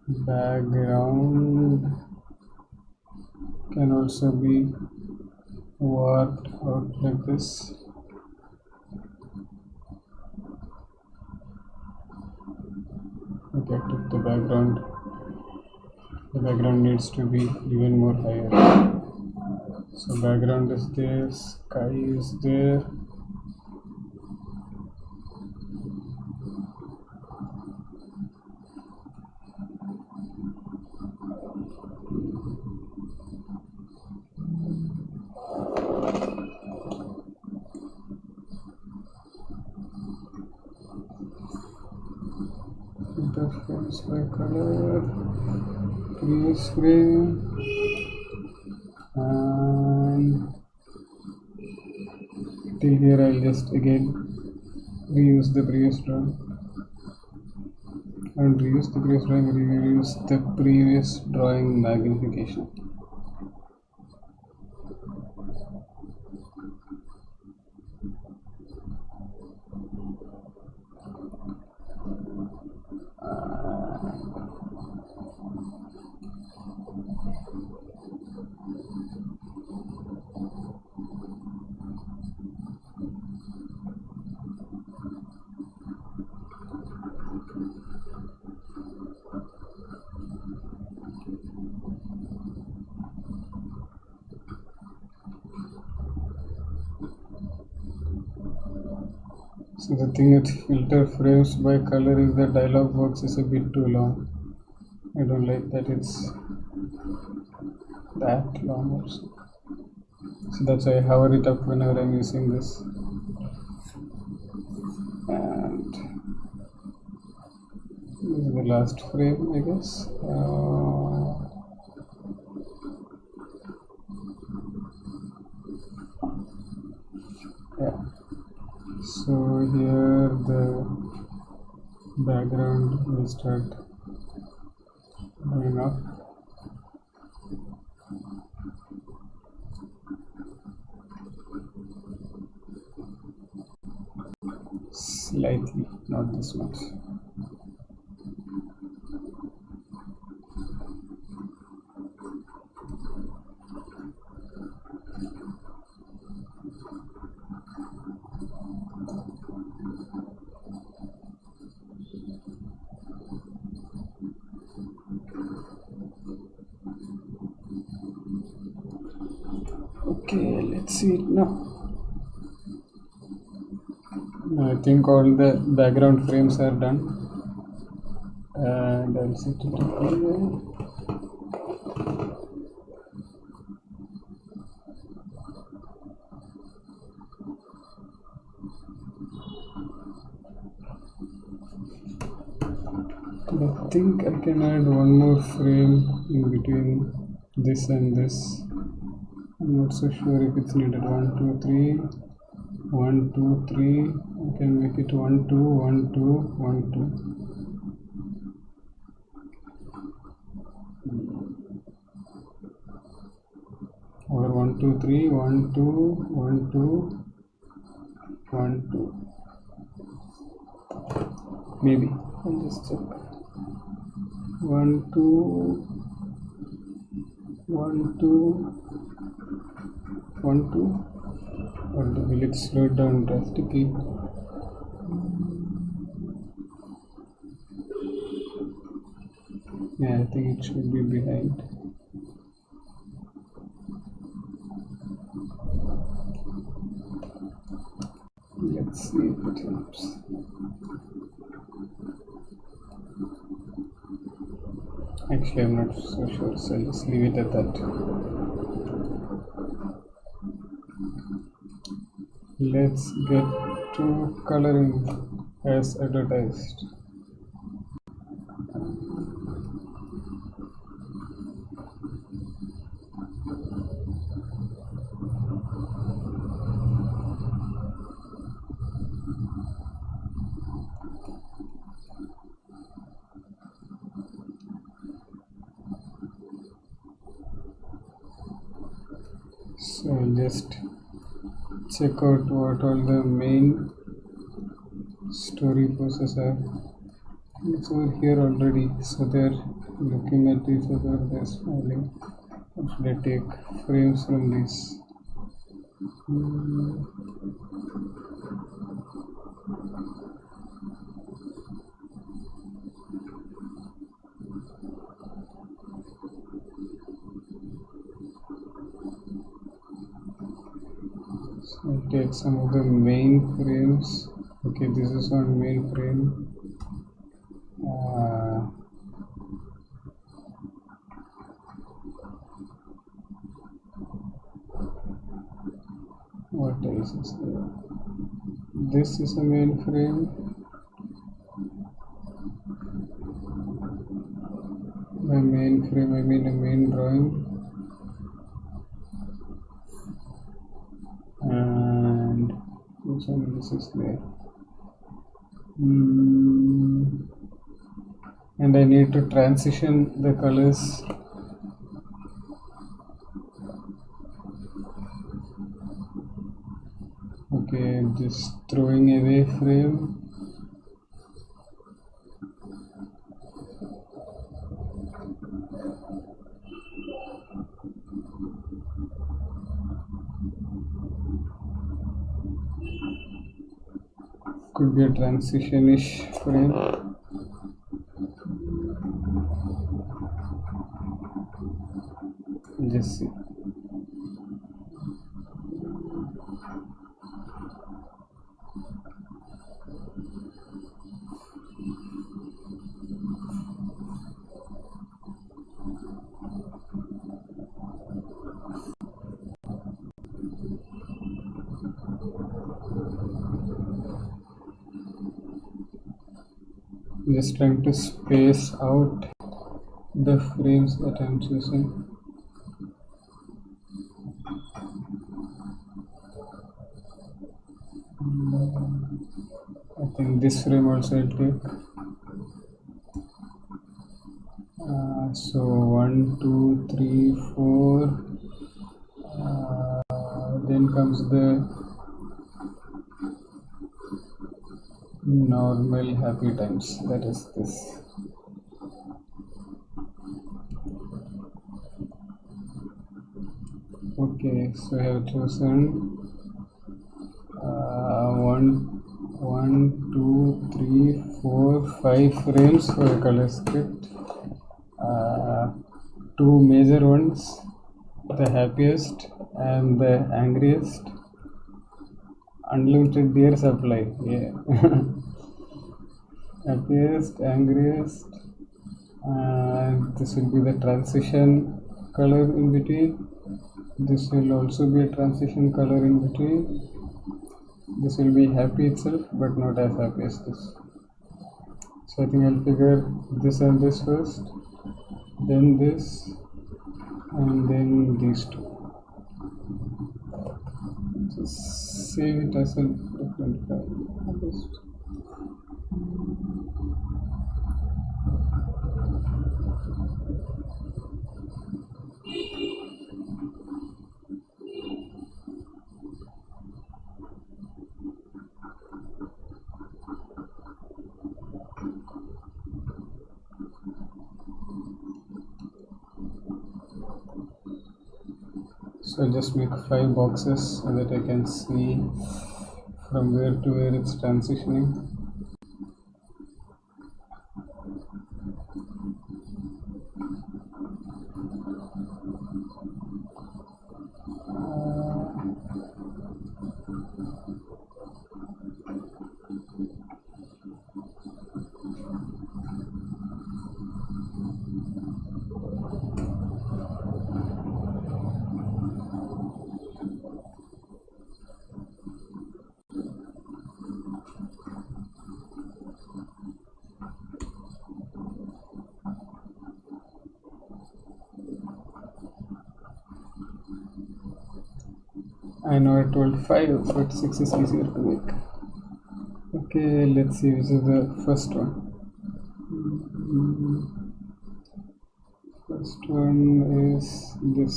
background can also be warped out like this. Okay, I took the background. The background needs to be even more higher. So background is there, sky is there. Interface by color, previous frame, and till here I'll just again reuse the previous drawing. And reuse the previous drawing, reuse the previous drawing magnification. So the thing with filter frames by color is that dialog box is a bit too long. I don't like that it's that long also. So that's why I hover it up whenever I'm using this. And this is the last frame, I guess. Yeah. So here the background will start going up. Slightly, not this much. Okay, let's see it now. I think all the background frames are done, and I'll set it up here. I think I can add one more frame in between this and this. I'm not so sure if it's needed. 1 2 3 1 2 3. I can make it 1 2 1 2 1 2. Or 1 2 3 1 2 1 2 1 2. Maybe I'll just check. 1 2 1 2 1 2. Or will it slow it down drastically? Yeah, I think it should be behind. Let's see if it helps. Actually, I'm not so sure, so I'll just leave it at that. Let's get to coloring as advertised. So I'll just check out what all the main story poses are. It's over here already, so they're looking at each other, they're smiling. Or should I take frames from this? So I'll take some of the main frames. Okay, this is on main frame. What else is there? This is a main frame. By main frame, I mean a main drawing. And which one this is there? And I need to transition the colors. Okay, just throwing away frame. Could be a transition-ish frame. Just see. Just trying to space out the frames that I'm choosing. I think this frame also will take. So 1 2 3 4. Then comes the normal happy times, that is this. Okay, so I have chosen 1 2 3 4 5 frames for a Colorscript. Two major ones, the happiest And the angriest, unlimited deer supply. Yeah. Happiest, angriest, and this will be the transition color in between. This will also be a transition color in between. This will be happy itself, but not as happy as this. So I think I'll figure this and this first, then this, and then these two. Just save it as a different file. So I'll just make 5 boxes so that I can see from where to where it's transitioning. I know I told 5, but 6 is easier to make. Okay, let's see, this is the first one. First one is this.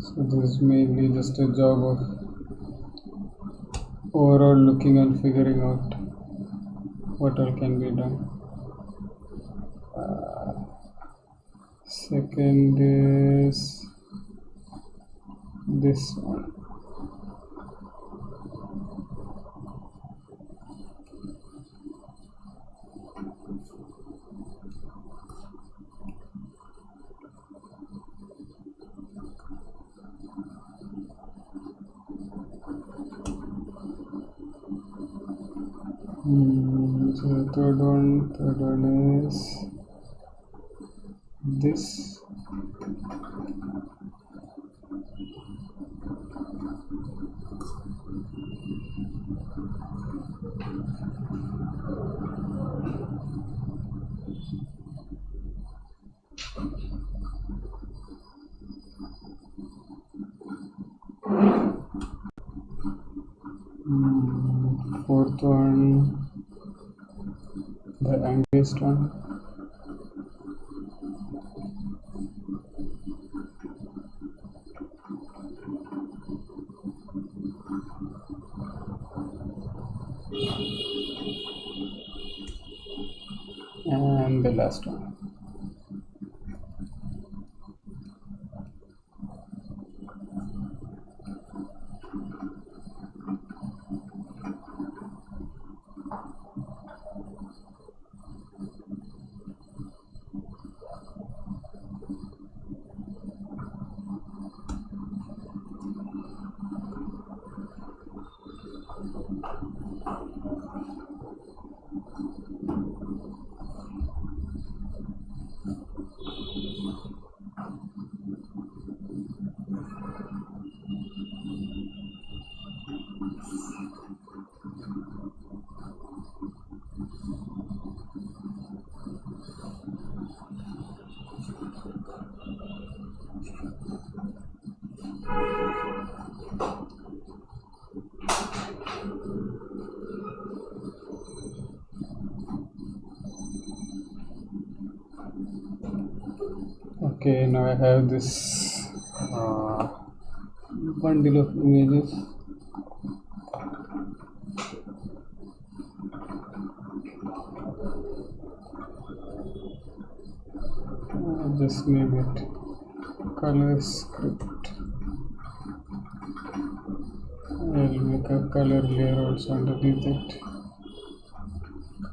So this is mainly just a job of overall looking and figuring out what all can be done. Second is this one. So the third one is this. Fourth one, the angriest one. And the last one. Okay, now I have this bundle of images. I'll just name it Colorscript. I'll make a color layer also underneath it.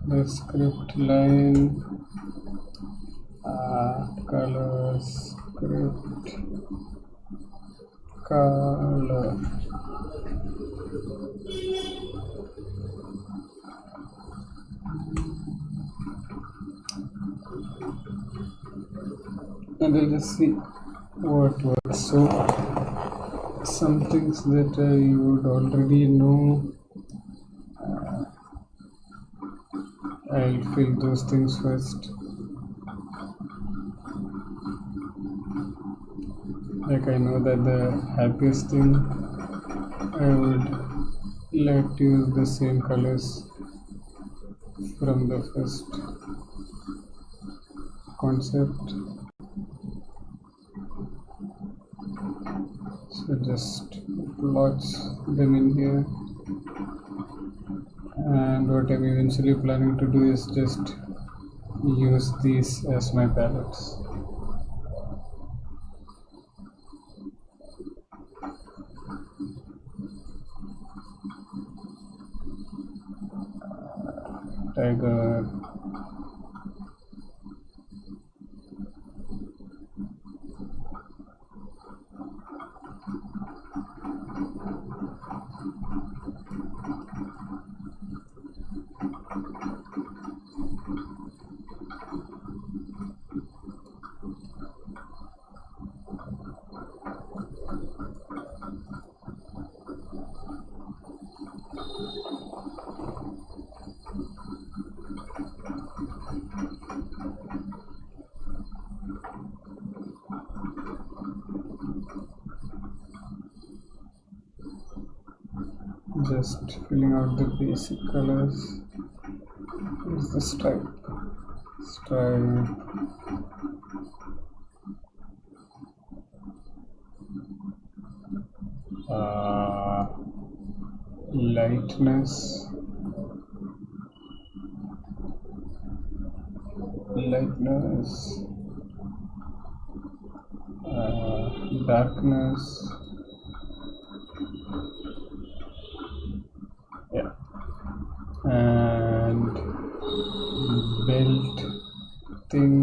The script line, color script color. And we'll just see what works. So some things that I would already know, I'll fill those things first. Like I know that the happiest thing, I would like to use the same colors from the first concept. So just plots them in here, and what I'm eventually planning to do is just use these as my palettes. Tiger, just filling out the basic colors. Here's the stripe, lightness, darkness, yeah, and belt thing.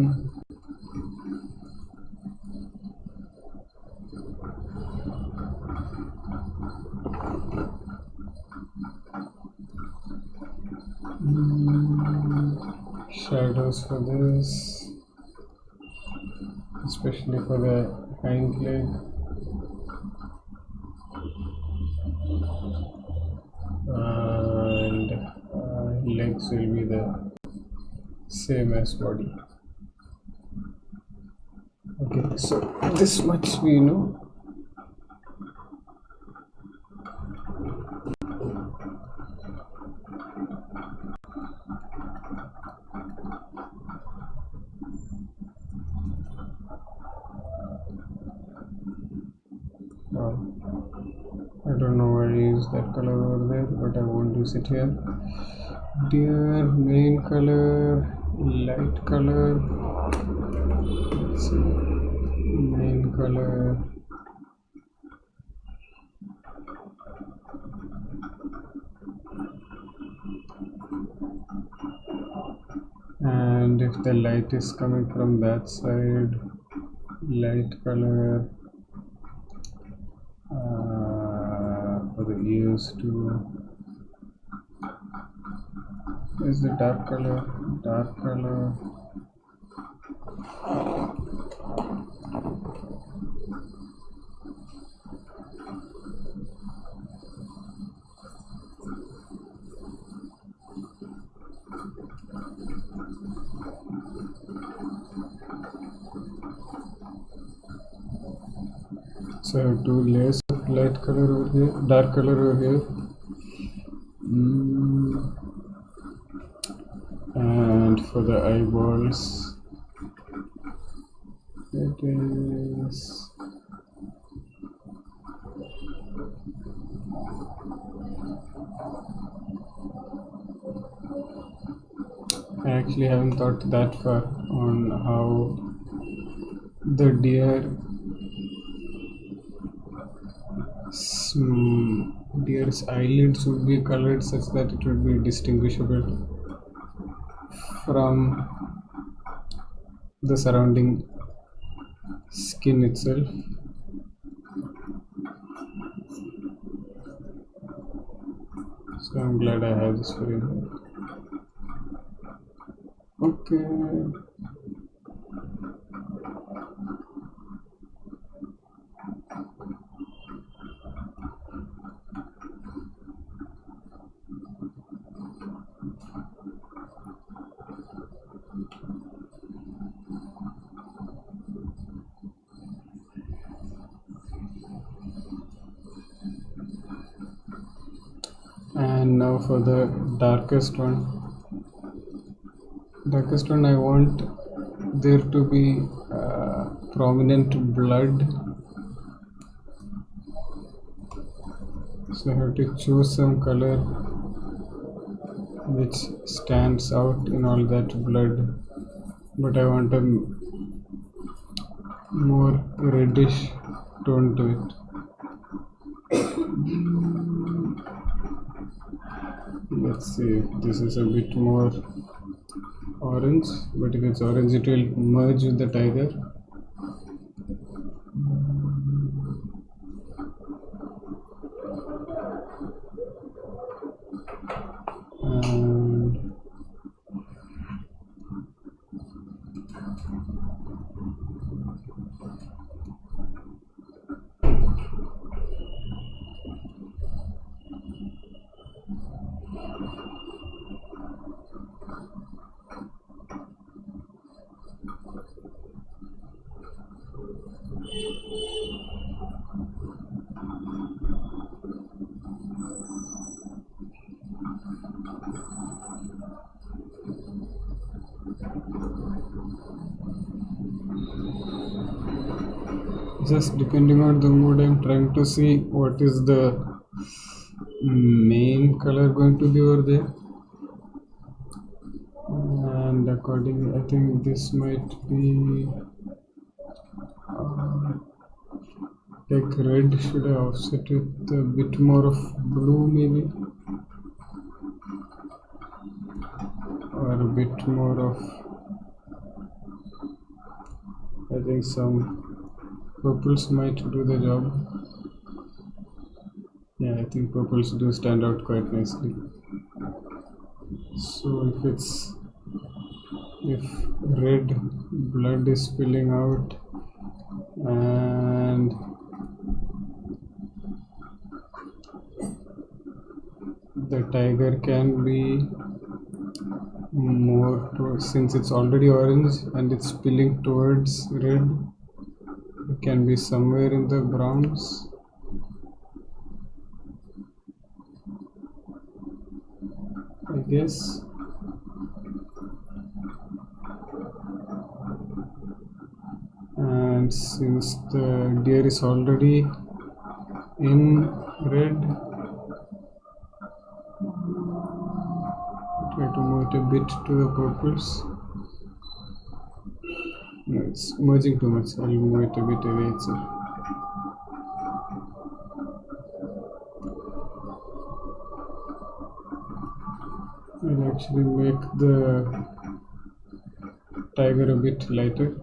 Shadows for this, especially for the hind leg. And legs will be the same as body. Okay, so this much we know. I don't know why I use that color over there, but I won't use it here. Deer, main color, light color. Let's see, main color. And if the light is coming from that side, light color. For the ears too. Is the dark color. So I have 2 layers of light color over here, dark color over here. And for the eyeballs, it is I actually haven't thought that far on how the deer deer's eyelids would be colored such that it would be distinguishable from the surrounding skin itself. So I'm glad I have this for you. Okay. And now for the darkest one. I want there to be prominent blood, so I have to choose some color which stands out in all that blood, but I want a more reddish tone to it. Let's see if this is a bit more orange, but if it's orange it will merge with the tiger. And just depending on the mood, I'm trying to see what is the main color going to be over there, and accordingly I think this might be like red. Should I offset with a bit more of blue maybe, or a bit more of, I think some purples might do the job. Yeah, I think purples do stand out quite nicely. So if red blood is spilling out and the tiger can be more since it's already orange and it's spilling towards red, it can be somewhere in the browns. I guess. And since the deer is already in red, try to move it a bit to the purples. No, it's merging too much. I'll move it a bit away itself. I'll actually make the tiger a bit lighter.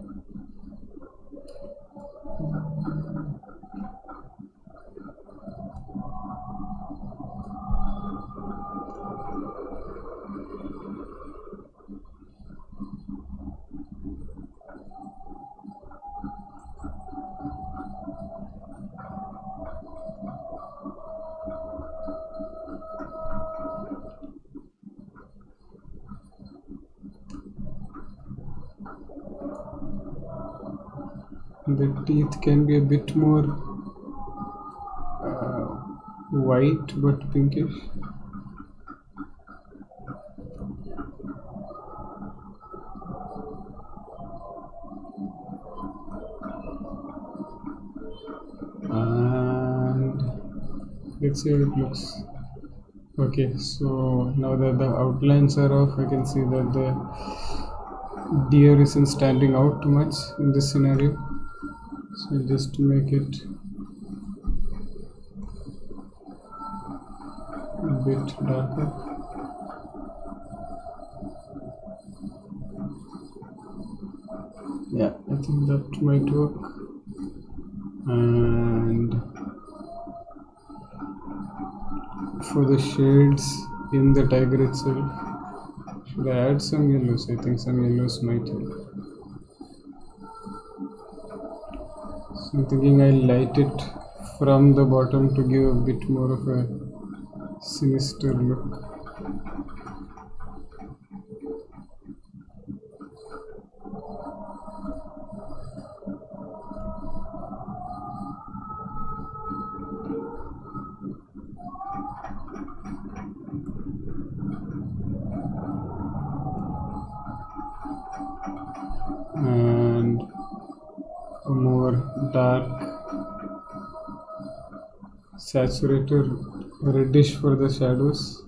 The teeth can be a bit more white but pinkish. And let's see how it looks. Okay, so now that the outlines are off, I can see that the deer isn't standing out too much in this scenario. So just to make it bit darker. Yeah, I think that might work. And for the shades in the tiger itself, should I add some yellows? I think some yellows might help. So I'm thinking I light it from the bottom to give a bit more of a sinister look. And a more dark saturated reddish for the shadows.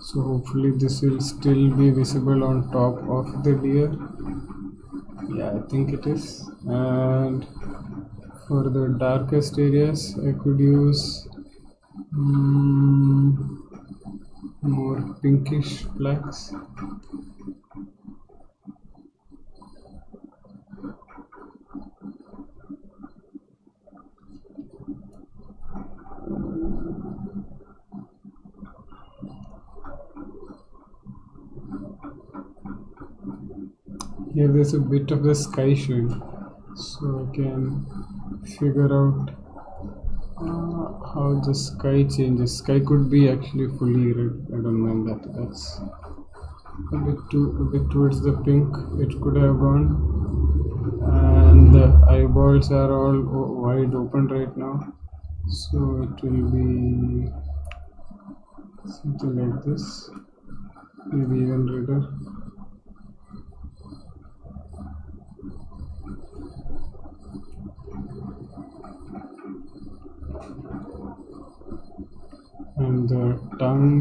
So hopefully this will still be visible on top of the deer. Yeah, I think it is. And for the darkest areas I could use more pinkish blacks. Here there's a bit of the sky showing, so I can figure out how the sky changes. Sky could be actually fully red. I don't mind that. That's a bit towards the pink. It could have gone, and the eyeballs are all wide open right now, so it will be something like this, maybe even redder. And the tongue,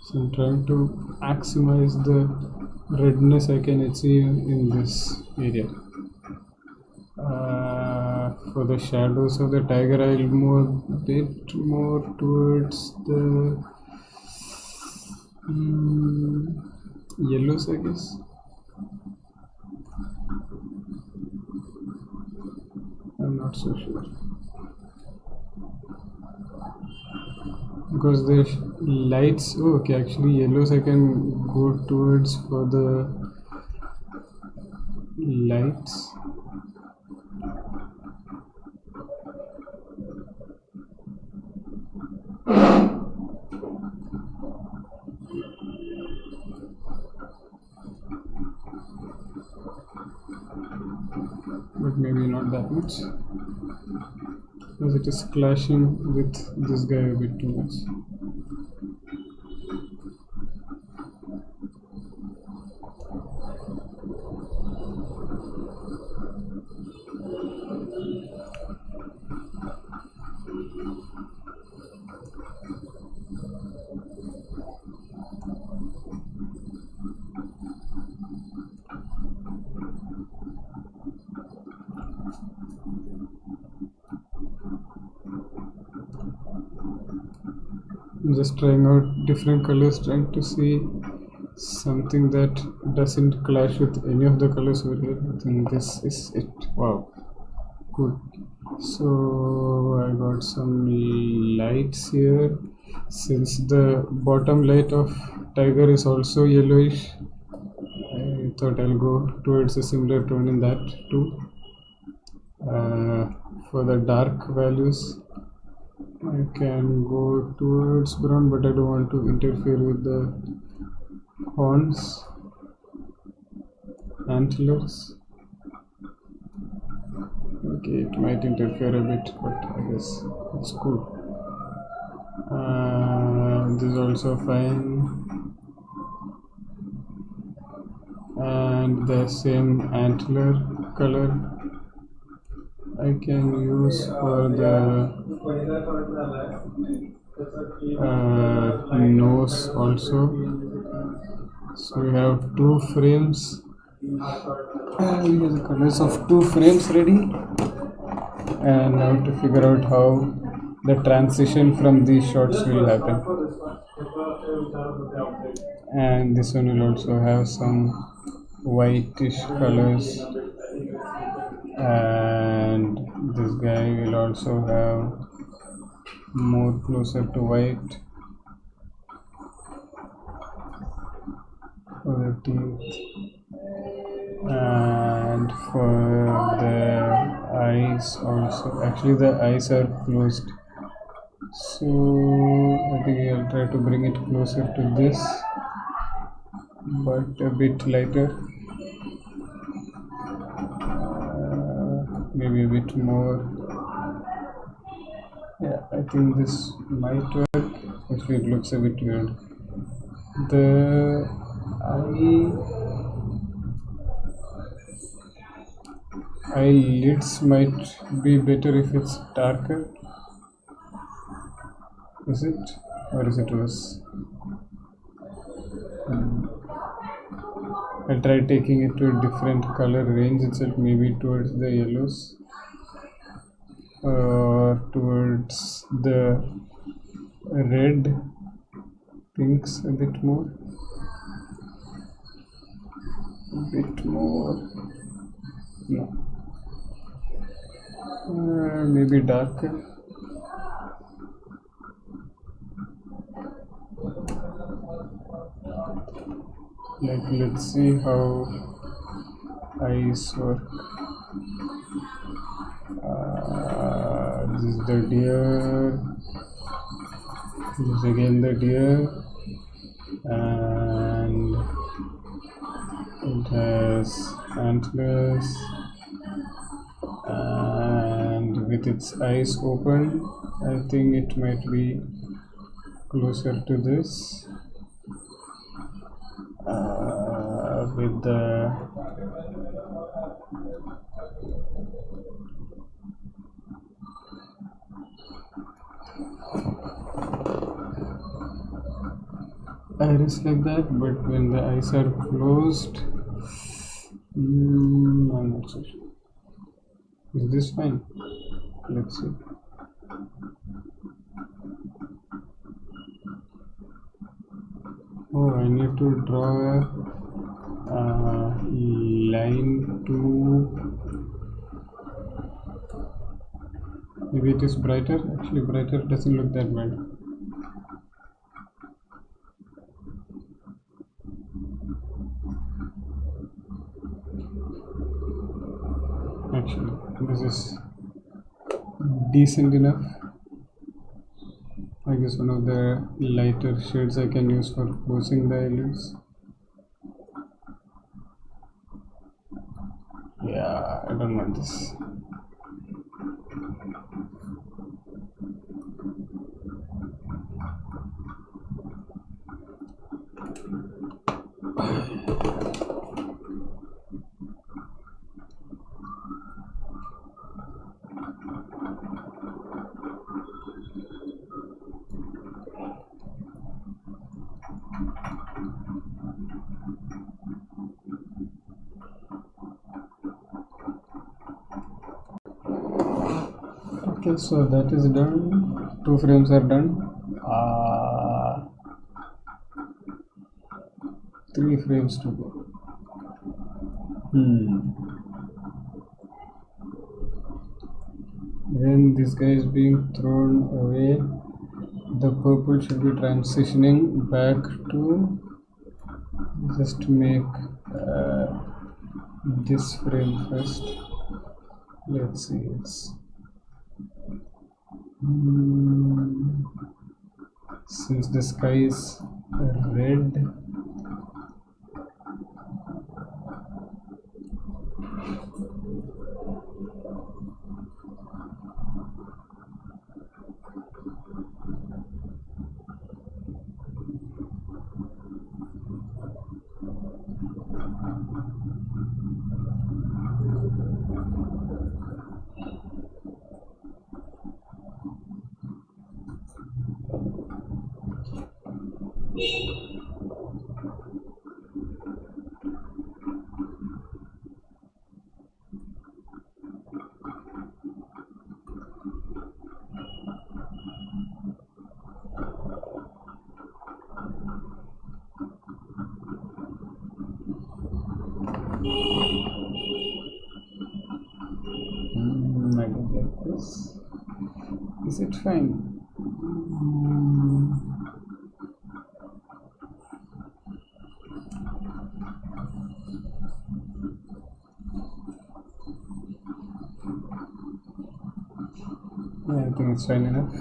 so I'm trying to maximize the redness I can achieve in this area. For the shadows of the tiger, I'll move a bit more towards the yellows, I guess. I'm not so sure, because the lights, okay, actually yellows I can go towards for the lights. But maybe not that much, because it is clashing with this guy a bit too much. I'm just trying out different colors, trying to see something that doesn't clash with any of the colors over here. I think this is it. Wow, good. So I got some lights here. Since the bottom light of tiger is also yellowish, I thought I'll go towards a similar tone in that too. For the dark values, I can go towards brown, but I don't want to interfere with the horns, antlers. Okay, it might interfere a bit, but I guess it's cool. This is also fine, and the same antler color I can use for the nose also. So we have 2 frames. We have the colors of 2 frames ready, and now to figure out how the transition from these shots will happen. And this one will also have some whitish colors, and this guy will also have more closer to white for the teeth, and for the eyes also. Actually the eyes are closed, so I think I'll try to bring it closer to this, but a bit lighter, maybe a bit more. Yeah, I think this might work. Actually it looks a bit weird. The eyelids might be better if it's darker. Is it? Or is it worse? I'll try taking it to a different color range itself, maybe towards the yellows or towards the red pinks a bit more. No. Maybe darker. Like, let's see how eyes work. This is the deer. This is again the deer, and it has antlers, and with its eyes open, I think it might be closer to this. With the iris like that, but when the eyes are closed, I'm not so sure. Is this fine? Let's see. Oh, I need to draw a line to. Maybe it is brighter. Actually, brighter doesn't look that bad. Actually, this is decent enough. I guess one of the lighter shades I can use for closing the eyelids. Yeah, I don't want this. Okay, so that is done. 2 frames are done. 3 frames to go. When this guy is being thrown away, the purple should be transitioning back to, just make this frame first. Let's see, since the sky is red, Is it fine? Yeah, I think it's fine enough.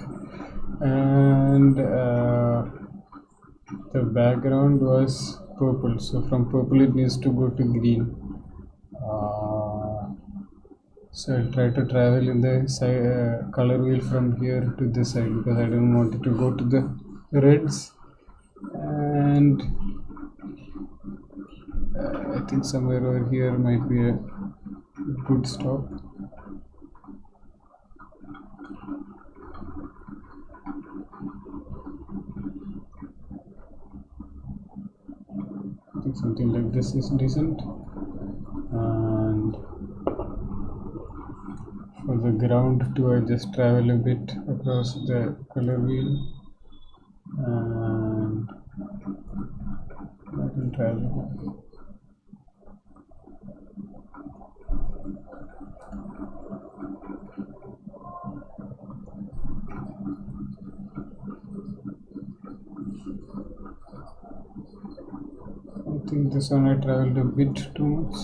And the background was purple, so from purple it needs to go to green. So I'll try to travel in the color wheel from here to this side, because I don't want it to go to the reds. And I think somewhere over here might be a good stop. I think something like this is decent. And for the ground too, I just travel a bit across the color wheel, and I can travel. I think this one I traveled a bit too much.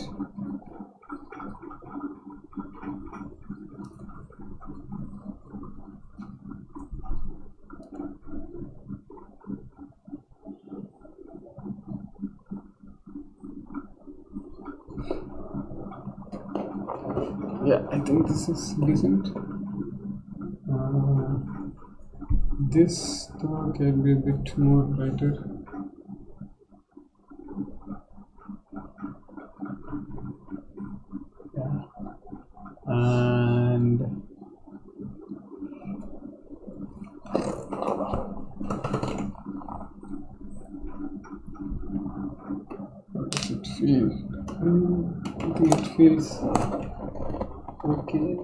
Yeah, I think this is decent. This though can be a bit more brighter. Yeah. And how does it feel? I think it feels okay.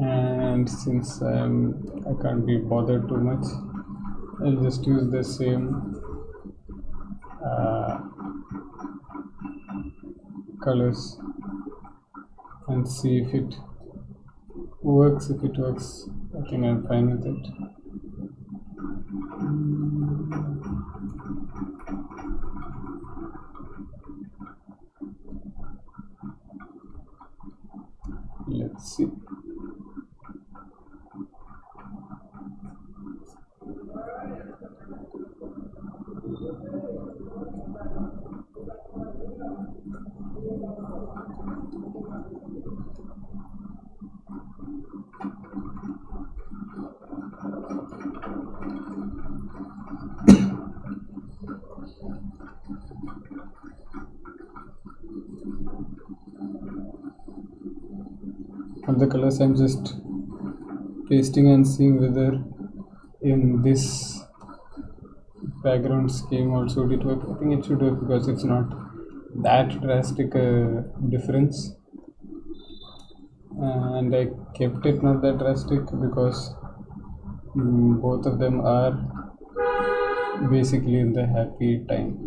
And since I can't be bothered too much, I'll just use the same colors and see if it works. If it works, I think I'm fine with it. Let's see. All the colors I'm just pasting and seeing whether in this background scheme also would it work. I think it should work because it's not that drastic a difference, and I kept it not that drastic because both of them are basically in the happy time.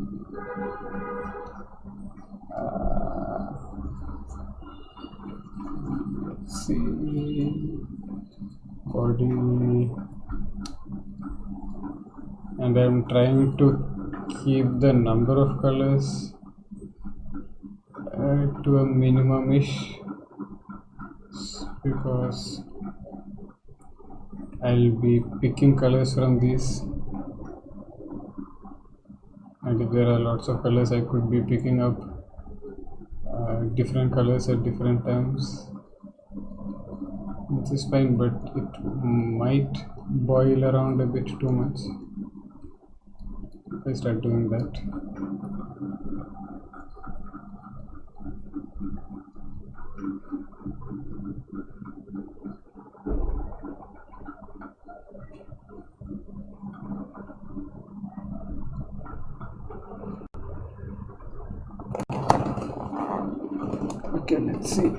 Let's see, body, and I'm trying to keep the number of colors to a minimum-ish, because I'll be picking colors from these, and if there are lots of colors I could be picking up different colors at different times, which is fine, but it might boil around a bit too much if I start doing that. Okay, let's see.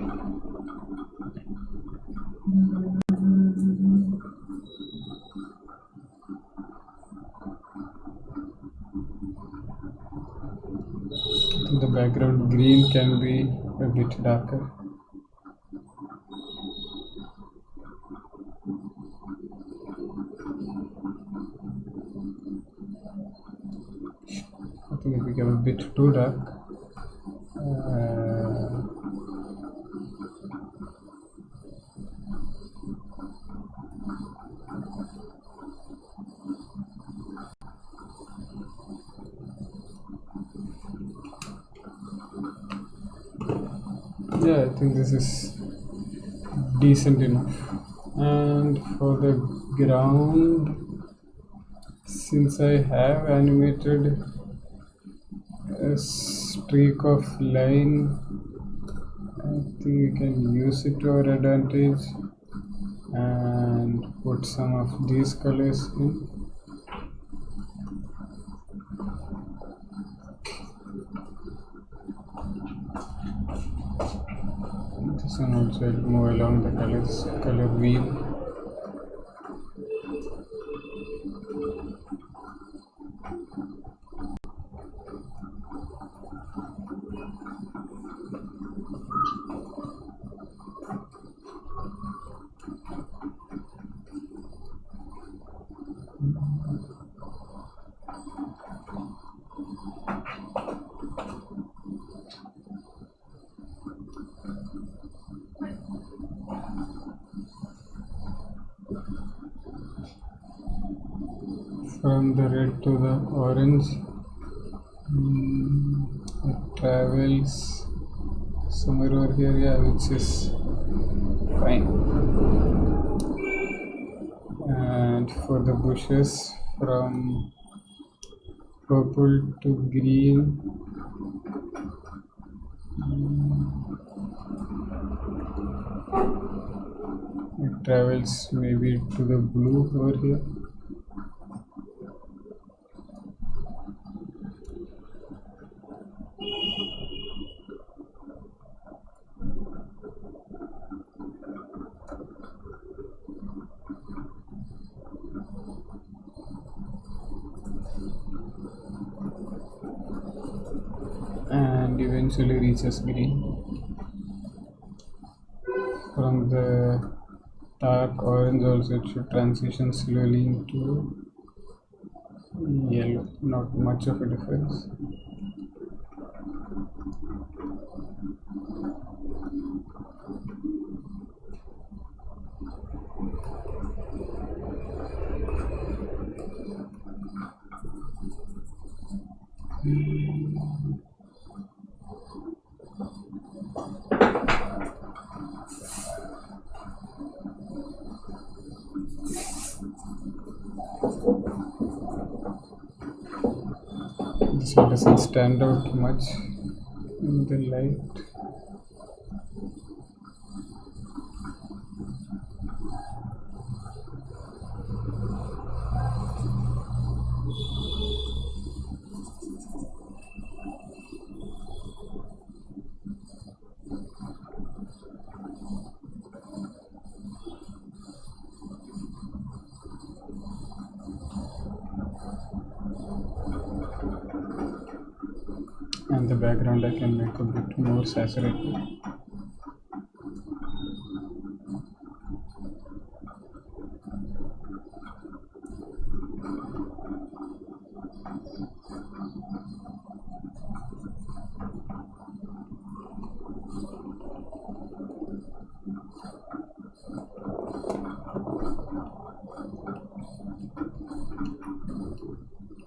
The background green can be a bit darker. think it became a bit too dark. Yeah, I think this is decent enough. And for the ground, since I have animated a streak of line, I think you can use it to our advantage and put some of these colors in. This one also will move along the color wheel. From the red to the orange, it travels somewhere over here, yeah, which is fine. And for the bushes, from purple to green, it travels maybe to the blue over here. And eventually reaches green. From the dark orange also it should transition slowly into yellow, not much of a difference. This one doesn't stand out much in the light. And the background I can make a bit more saturated.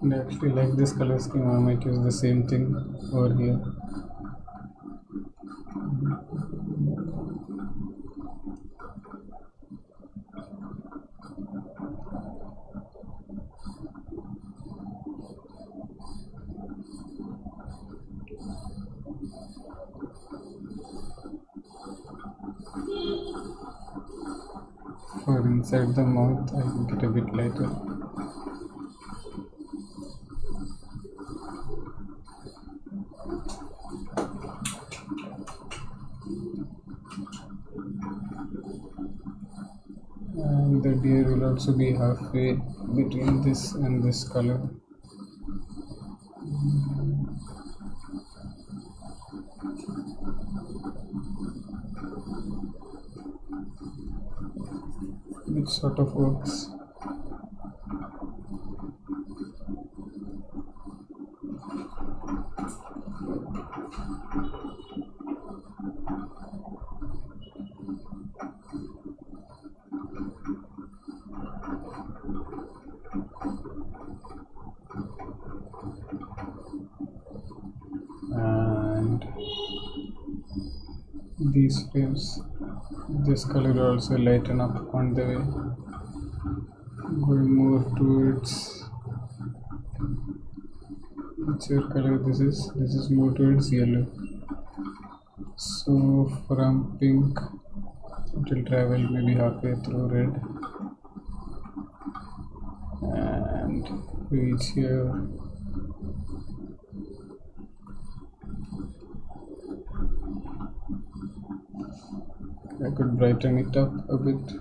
And I actually like this color scheme. I might use the same thing over here. For inside the mouth, I will get a bit lighter. And the deer will also be halfway between this and this color. Which sort of works. these frames. This color will also lighten up on the way, going more towards whichever color this is more towards yellow. So from pink it will travel maybe halfway through red and reach here. I could brighten it up a bit.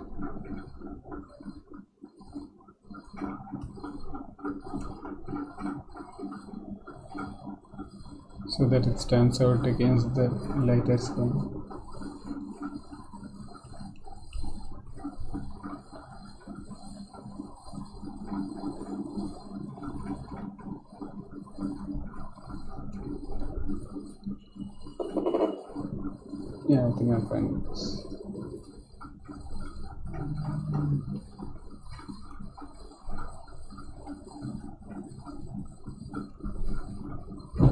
So that it stands out against the lighter skin. Yeah, I think I'm fine with this.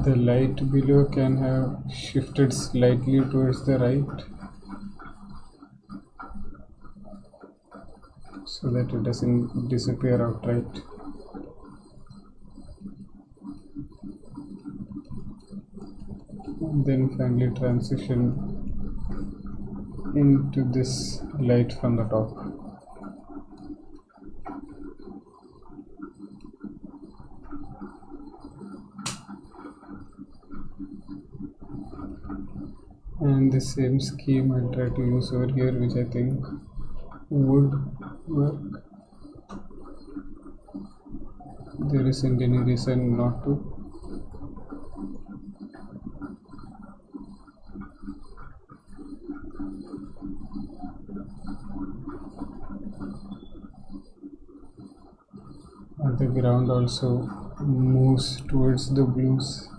The light below can have shifted slightly towards the right so that it doesn't disappear outright. And then finally transition into this light from the top. And the same scheme I'll try to use over here, which I think would work. There isn't any reason not to. And the ground also moves towards the blues.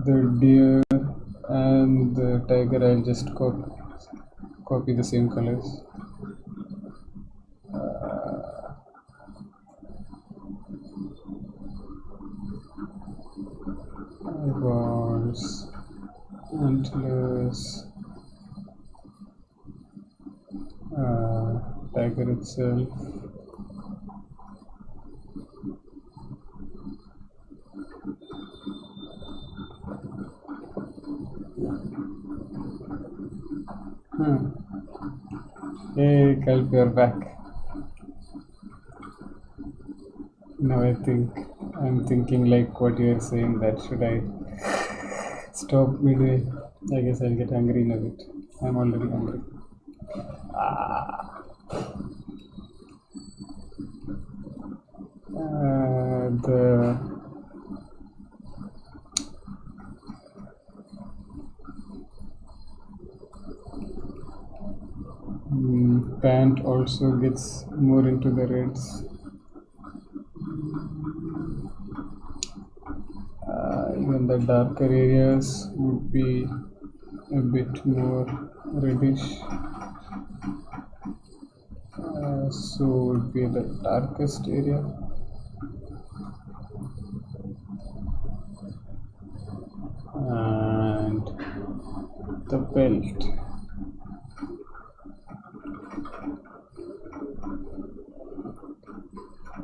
The deer and the tiger, I'll just copy the same colors. Eyeballs, antlers, tiger itself. Hey, Kalp, you're back. Now I'm thinking like what you're saying, that should I stop midway? I guess I'll get hungry in a bit. I'm already hungry. The pant also gets more into the reds. Even the darker areas would be a bit more reddish. So would be the darkest area. And the belt.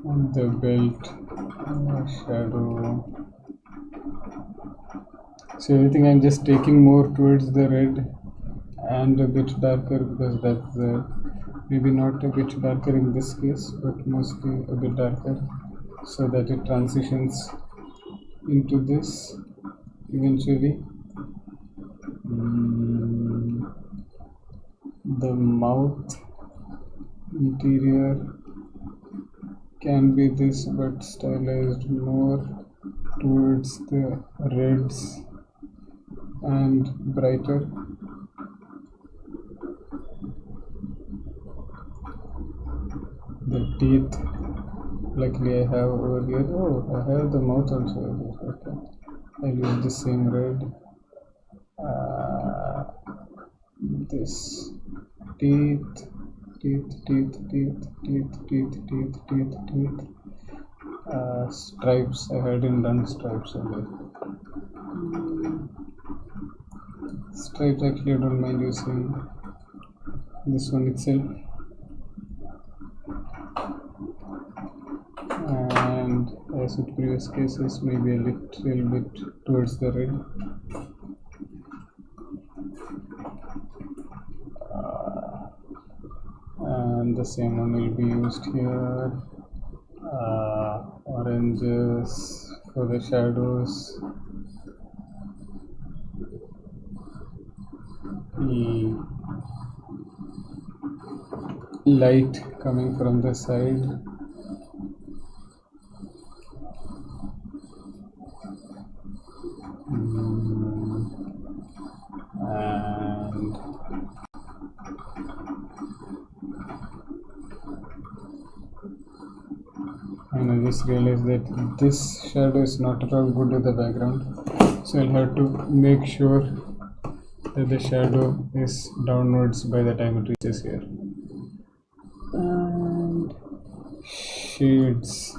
And the belt shadow. So everything I'm just taking more towards the red and a bit darker, because that's maybe not a bit darker in this case, but mostly a bit darker, so that it transitions into this eventually. The mouth interior can be this, but stylized more towards the reds and brighter. the teeth. Luckily I have over here. Oh, I have the mouth also over here. Okay, I'll use the same red. This teeth. Stripes. I hadn't done stripes earlier. Stripes, actually I don't mind using this one itself. And as with previous cases, maybe a little bit towards the red. And the same one will be used here. Oranges for the shadows. Light coming from the side. And I just realized that this shadow is not at all good with the background, so I'll have to make sure that the shadow is downwards by the time it reaches here. And shades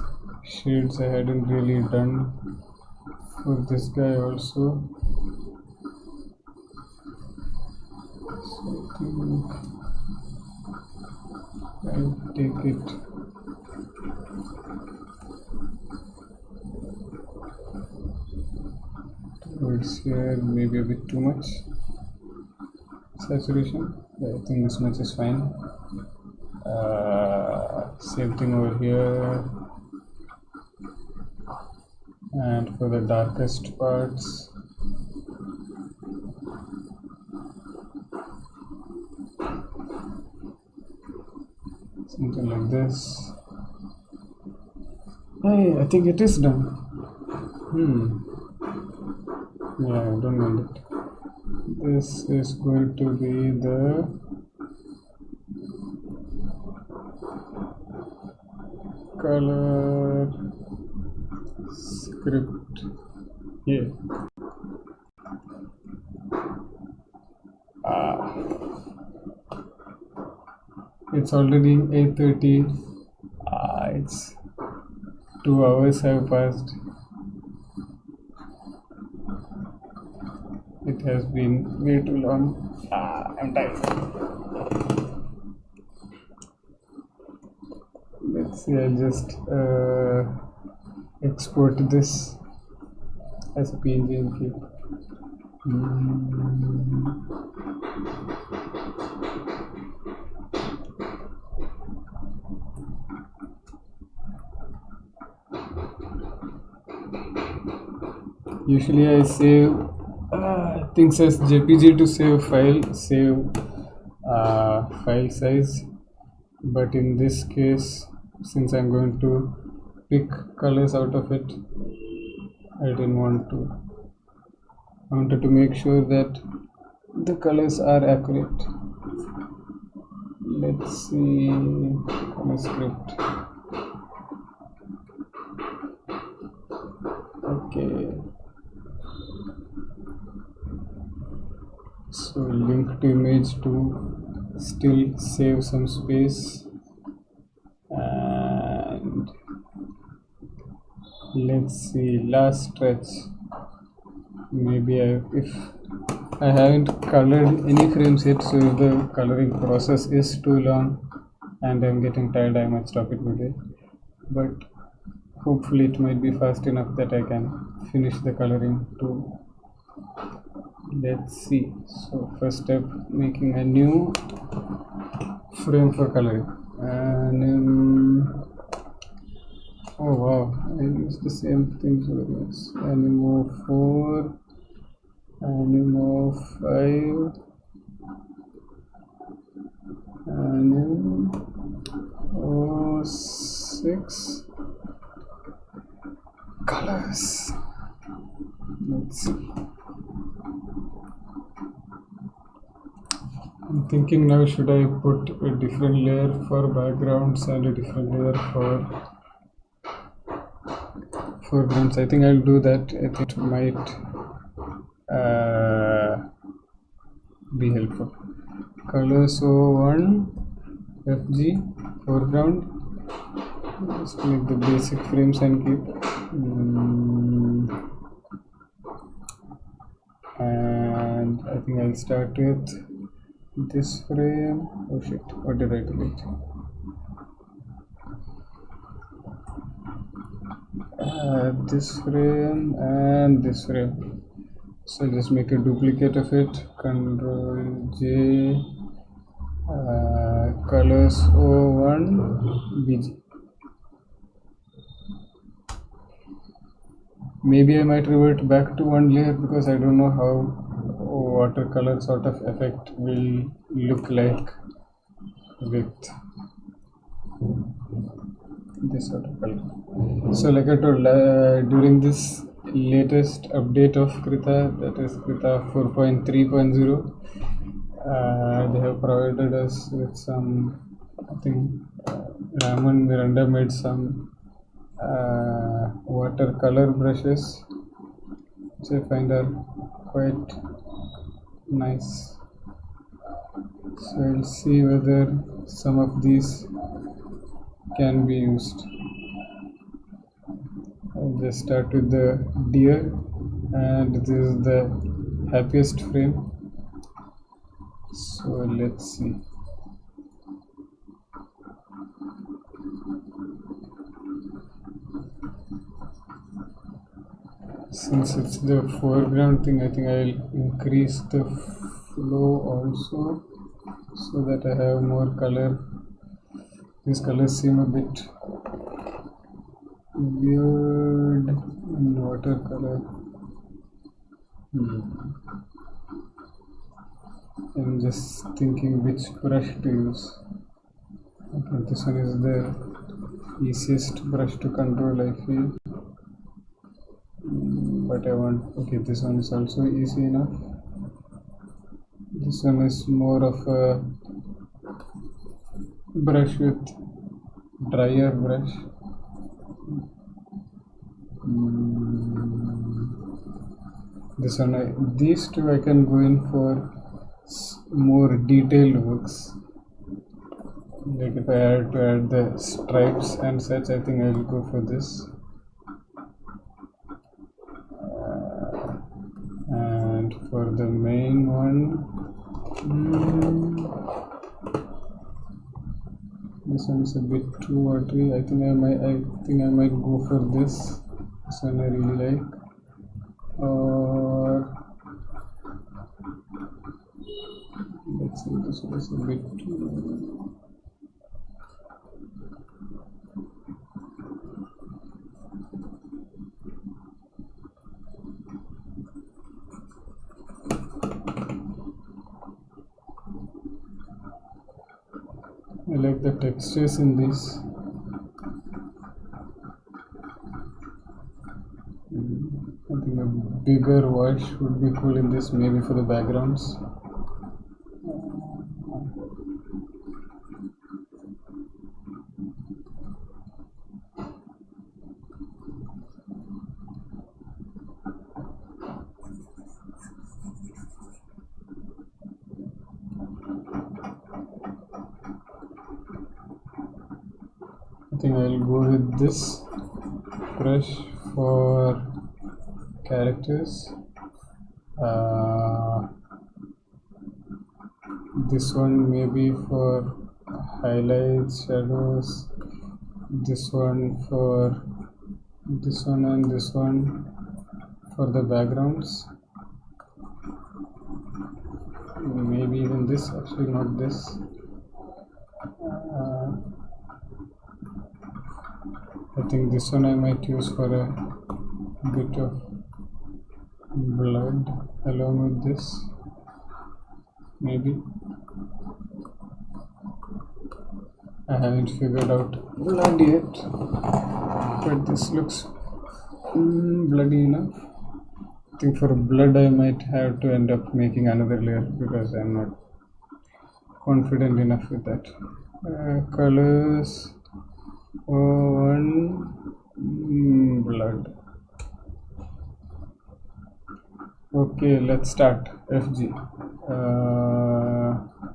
I hadn't really done for this guy also, so I think I'll take it towards here, maybe a bit too much saturation. I think this much is fine. Same thing over here. And for the darkest parts, something like this. Hey, I think it is done. Yeah, I don't mind it. This is going to be the color script here. It's already 8:30. It's 2 hours have passed. It has been way too long. I'm tired. Let's see, I'll just export this as a PNG and keep. Usually I save things as JPG to save file size, but in this case, since I'm going to pick colors out of it, I didn't want to. I wanted to make sure that the colors are accurate. Let's see, Colorscript. Okay. So link to image to still save some space, and let's see, last stretch. Maybe if I haven't colored any frames yet, so if the coloring process is too long and I'm getting tired, I might stop it midway, but hopefully it might be fast enough that I can finish the coloring too. Let's see. So first step, making a new frame for coloring. And oh wow, I use the same things over here. Animo 4, Animo 5, Animo 6. Colors. Let's see. thinking now, should I put a different layer for backgrounds and a different layer for foregrounds? I think I'll do that. I think it might be helpful. Colors 01 FG foreground. Just make the basic frames and keep. And I think I'll start with this frame. Oh shit, what did I delete? This frame and this frame. So I'll just make a duplicate of it. Control J, colors 01 BG. Maybe I might revert back to one layer because I don't know how watercolor sort of effect will look like with this sort of color. So like I told, during this latest update of Krita, that is Krita 4.3.0, they have provided us with some, I think Ramon Miranda made some watercolor brushes, which I find are quite nice. So I'll see whether some of these can be used. I'll just start with the deer, and this is the happiest frame. So let's see. Since it's the foreground thing, I think I'll increase the flow also so that I have more color. These colors seem a bit weird in watercolor. I'm just thinking which brush to use. Okay, this one is the easiest brush to control, I feel. But I want, okay, this one is also easy enough. This one is more of a brush with drier brush. This one, these two I can go in for more detailed works. Like if I had to add the stripes and such, I think I will go for this. And for the main one, this one is a bit too watery. I think I might go for this. This one I really like. Or let's see, this one is a bit too. I like the textures in this. I think a bigger wash would be cool in this, maybe for the backgrounds. I think I'll go with this brush for characters. This one maybe for highlights, shadows. This one for this one, and this one for the backgrounds. Maybe even this, actually not this. I think this one I might use for a bit of blood along with this, maybe. I haven't figured out blood yet, but this looks bloody enough. I think for blood I might have to end up making another layer because I'm not confident enough with that. Colors, one blood. Okay, let's start. FG.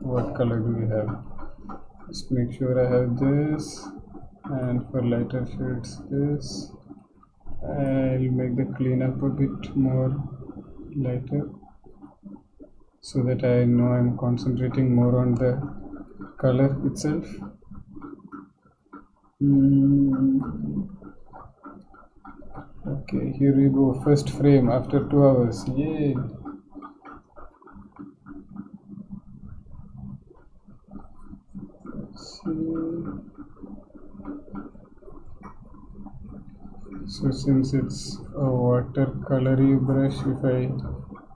What color do we have? Just make sure I have this, and for lighter shades this. I'll make the cleanup a bit more lighter so that I know I'm concentrating more on the color itself. Okay, here we go. First frame after 2 hours. Yay! Let's see. So since it's a watercolory brush, if I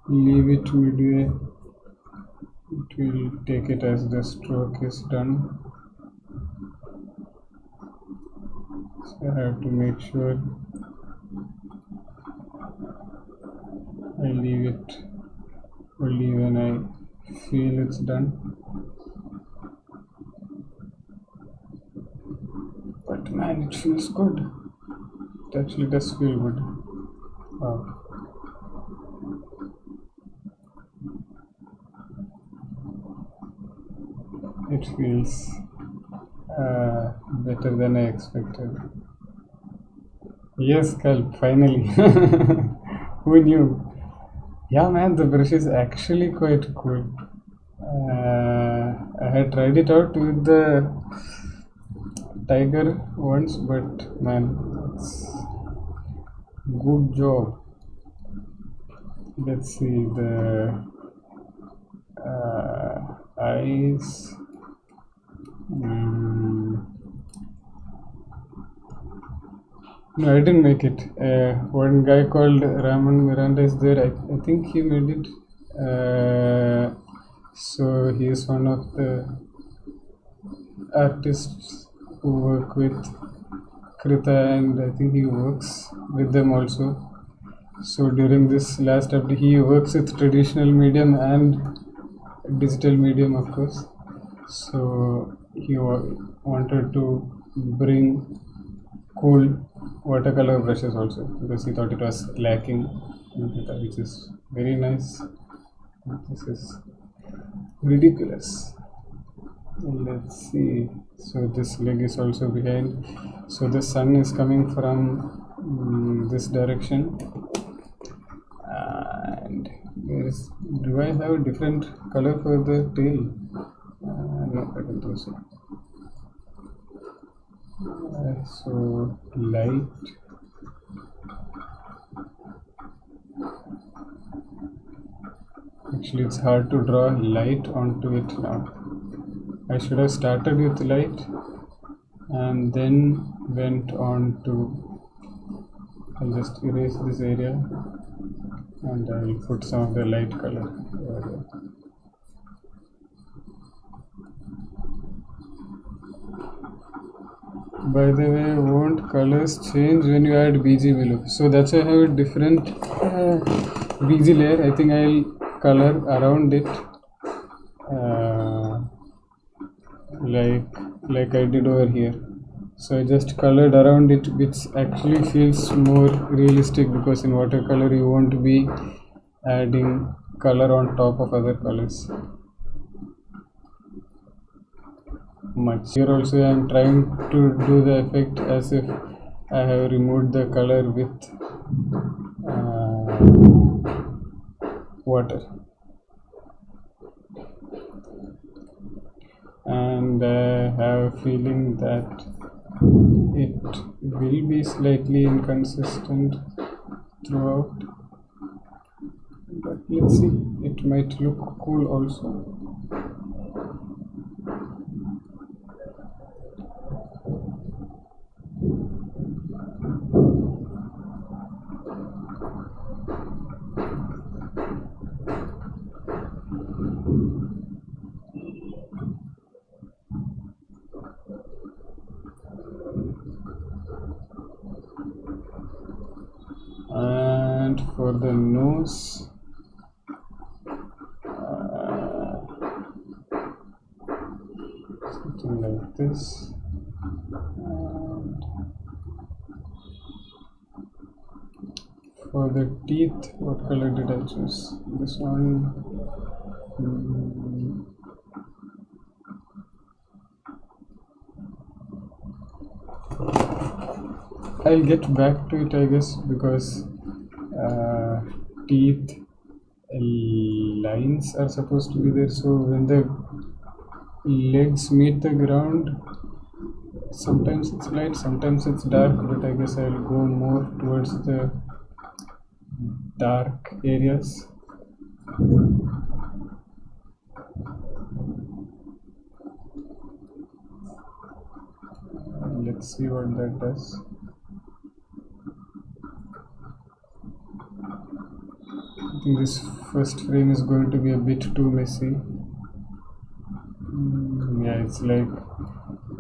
leave it midway, it will take it as the stroke is done. So I have to make sure I leave it only when I feel it's done. But man, it feels good. It actually does feel good. Wow. It feels better than I expected. Yes, Kalp, finally. Who knew? Yeah, man, the brush is actually quite cool. I had tried it out with the Tiger once, but man, it's good job. Let's see the eyes. No, I didn't make it. One guy called Raman Miranda is there. I think he made it. So he is one of the artists who work with Krita, and I think he works with them also. So during this last update, he works with traditional medium and digital medium, of course. So he wanted to bring cool watercolor brushes also, because he thought it was lacking in Krita, which is very nice. This is ridiculous. Let's see. So this leg is also behind. So the sun is coming from this direction. And do I have a different color for the tail? No, I don't think so. So light. Actually, it's hard to draw light onto it now. I should have started with light and then went on to. I'll just erase this area and I will put some of the light color over there. By the way, won't colors change when you add BG below? So that's why I have a different BG layer. I think I'll color around it like I did over here. So I just colored around it, which actually feels more realistic, because in watercolor you won't be adding color on top of other colors much. Here also I am trying to do the effect as if I have removed the color with water, and I have a feeling that it will be slightly inconsistent throughout, but let's see, it might look cool also. And for the nose, this. And for the teeth, what color did I choose? This one. I'll get back to it, I guess, because teeth lines are supposed to be there, so when the legs meet the ground, sometimes it's light, sometimes it's dark, but I guess I'll go more towards the dark areas. Let's see what that does. I think this first frame is going to be a bit too messy. Yeah, it's like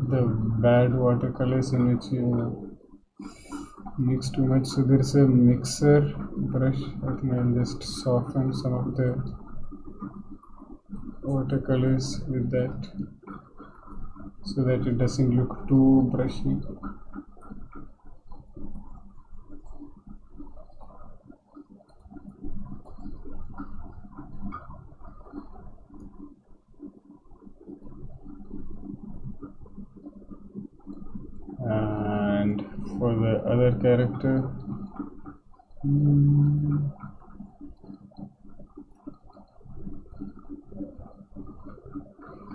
the bad watercolors in which you mix too much. So there's a mixer brush. I think I'll just soften some of the watercolors with that so that it doesn't look too brushy. And for the other character,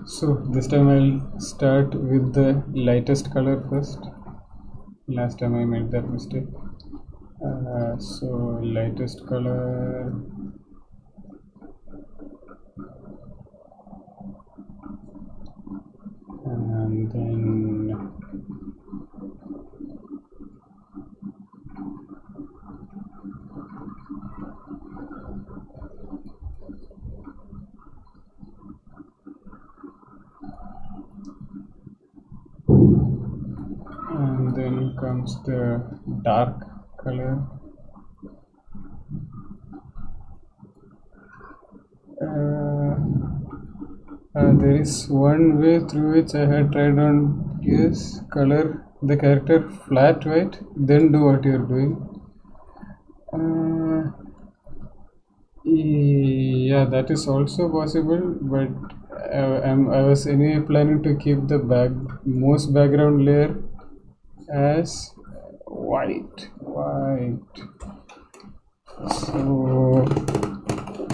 so this time I'll start with the lightest color first. Last time I made that mistake. So lightest color, and then comes the dark color. There is one way through which I had tried on color the character flat white, then do what you're doing. Yeah, that is also possible, but I was anyway planning to keep the most background layer as white. So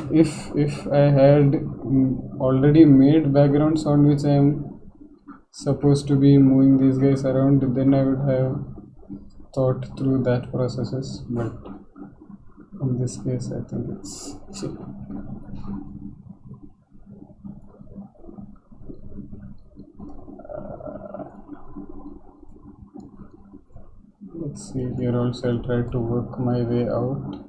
if I had already made backgrounds on which I am supposed to be moving these guys around, then I would have thought through that processes, but in this case I think it's cheap. Let's see, here also I'll try to work my way out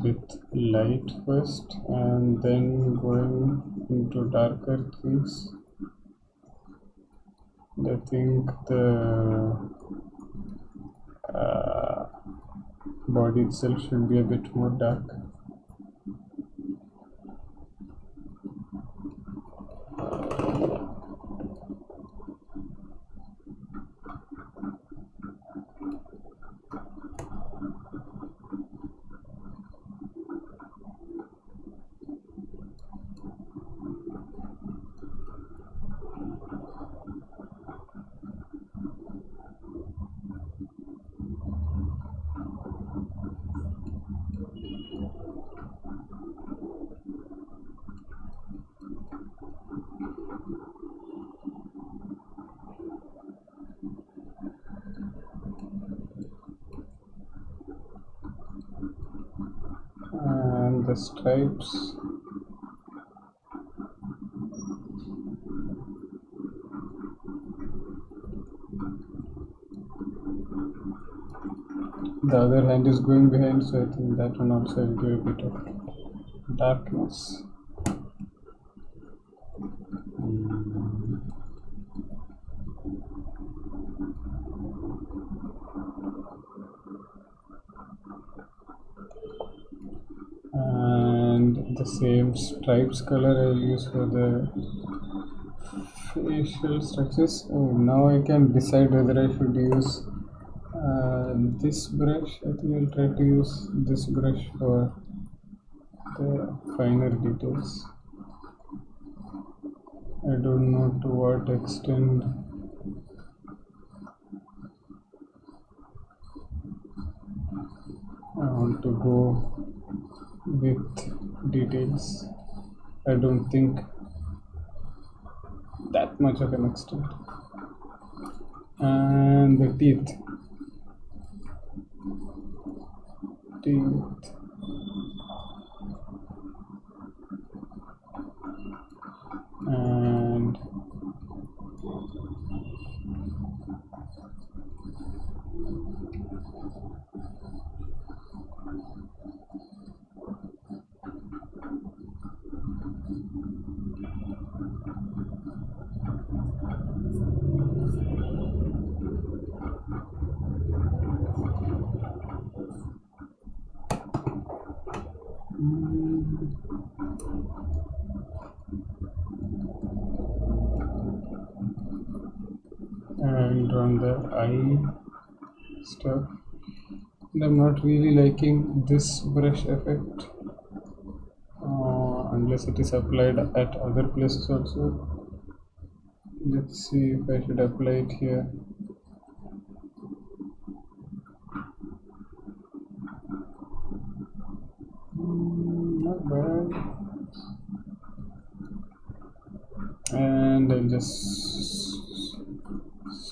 with light first and then going into darker things. I think the body itself should be a bit more dark. And the stripes, the other hand is going behind, so I think that one also will give a bit of darkness. And the same stripes color I'll use for the facial structures. Oh, now I can decide whether I should use this brush. I think I'll try to use this brush for the finer details. I don't know to what extent I want to go with details. I don't think that much of an extent. And the teeth. And on the eye stuff. And I'm not really liking this brush effect unless it is applied at other places also. Let's see if I should apply it here. Not bad. And I'll just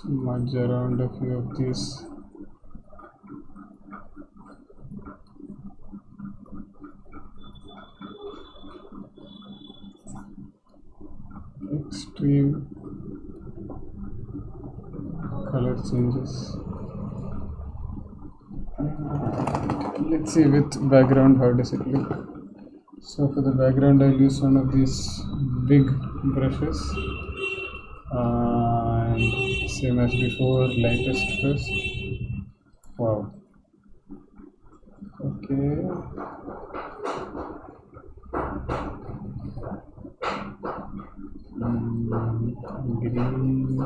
smudge around a few of these. Extreme color changes. Let's see with background how does it look. So for the background I'll use one of these big brushes and same as before, lightest first. Wow. Okay. Green.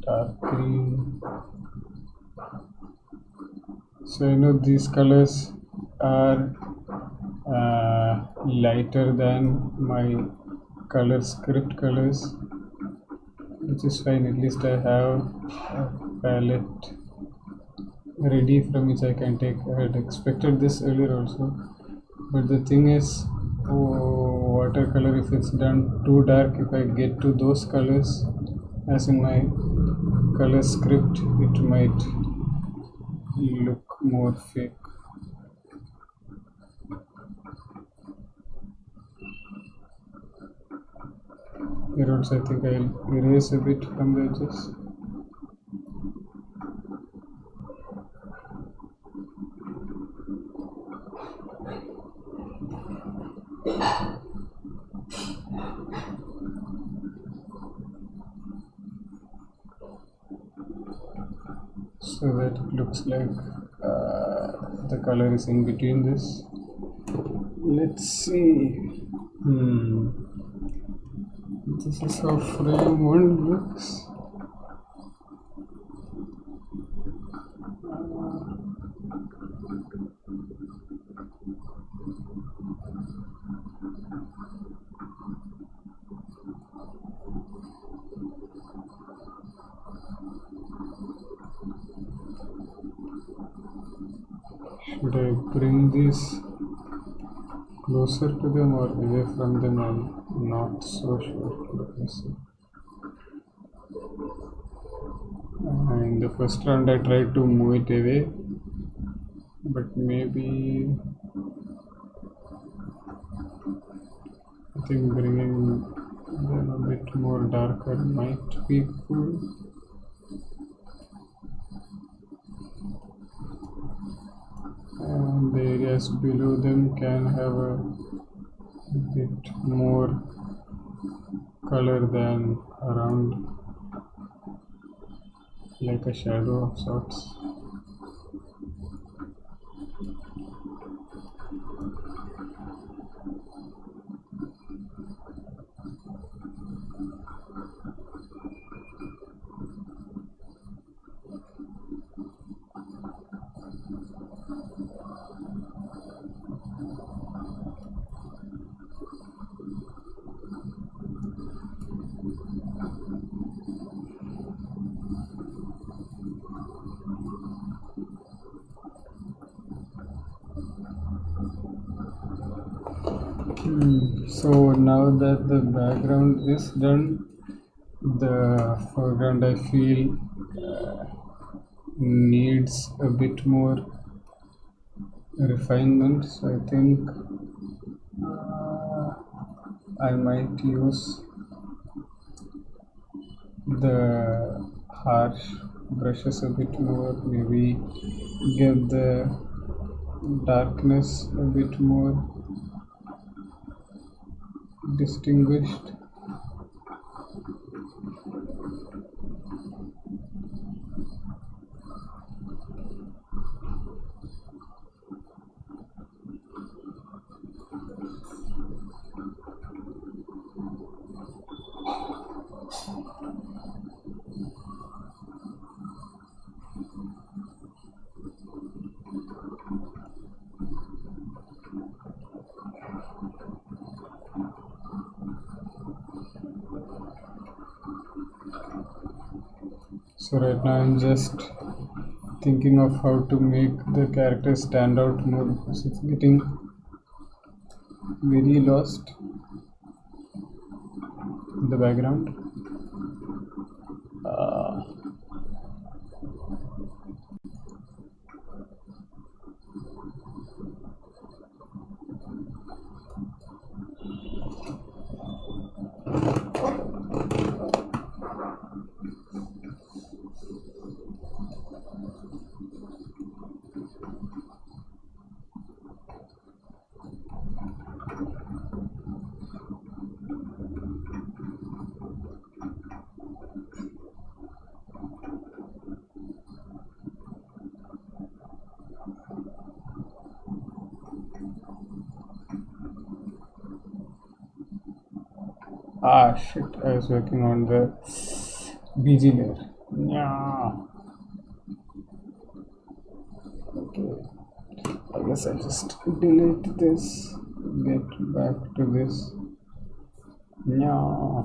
Dark green. So you know these colors are lighter than my Colorscript colors, which is fine. At least I have a palette ready from which I can take. I had expected this earlier also, but the thing is, watercolor, if it's done too dark, if I get to those colors as in my Colorscript, it might look more fake. Here also I think I'll erase a bit from the edges. So that it looks like the color is in between this. Let's see. This is how frame 1 looks. Should I bring these closer to them or away from them? I'm not so sure. Let me see. In the first round I tried to move it away, but maybe I think bringing them a bit more darker might be cool. And the areas below them can have a bit more color than around, like a shadow of sorts. So now that the background is done, the foreground I feel needs a bit more refinement. So I think I might use the harsh brushes a bit more, maybe get the darkness a bit more distinguished. So right now I'm just thinking of how to make the character stand out more, because it's getting very lost in the background. Shit, I was working on the BG layer. Yeah. Okay, I guess I'll just delete this, get back to this. Yeah.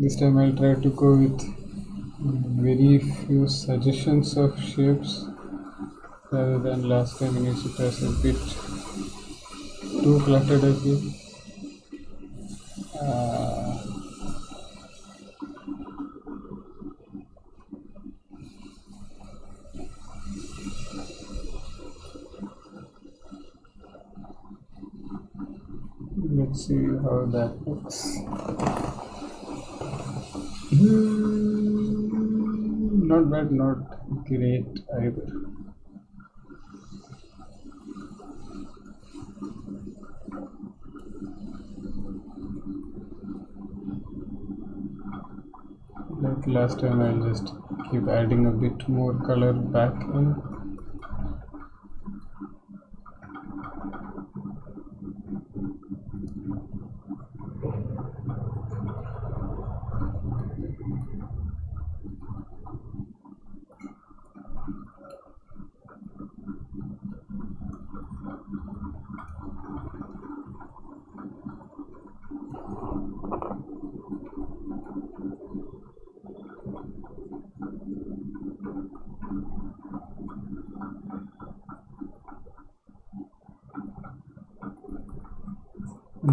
This time I'll try to go with very few suggestions of shapes rather than last time in which it was a bit too cluttered, I feel. Let's see how that looks. Not bad, not great either. Like last time, I'll just keep adding a bit more color back in.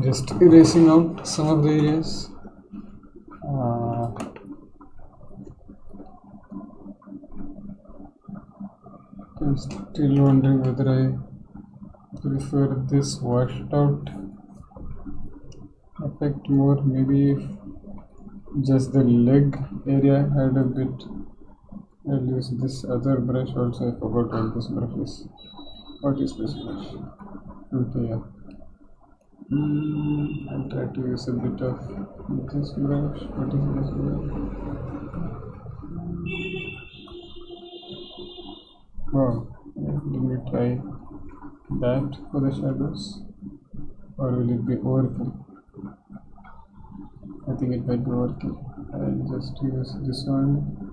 Just erasing out some of the areas. Still wondering whether I prefer this washed out effect more. Maybe if just the leg area had a bit. I'll use this other brush also. I forgot what this brush is. What is this brush? Okay, yeah. I'll try to use a bit of this brush. What is this brush? Wow, let me try that for the shadows, or will it be overkill? I think it might be overkill. I'll just use this one.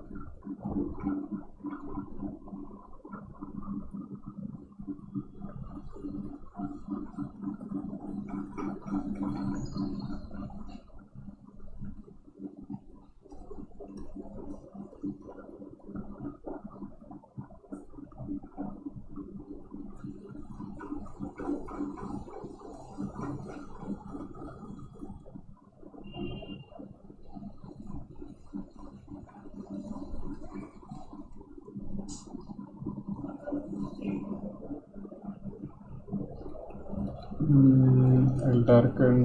I'll darken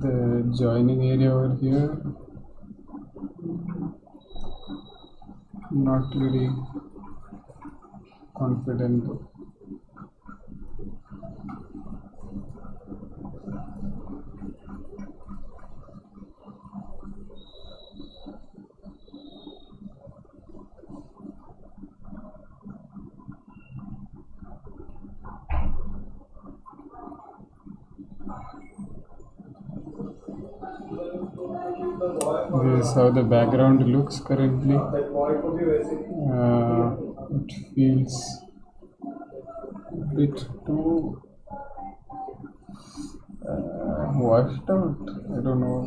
the joining area over here. Not very confident though. This is how the background looks currently. It feels a bit too washed out. I don't know.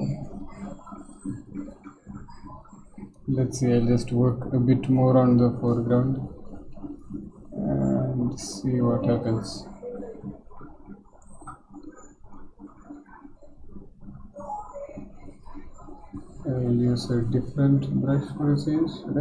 Let's see, I'll just work a bit more on the foreground and see what happens. I'll use a different brush for the scenes, should I?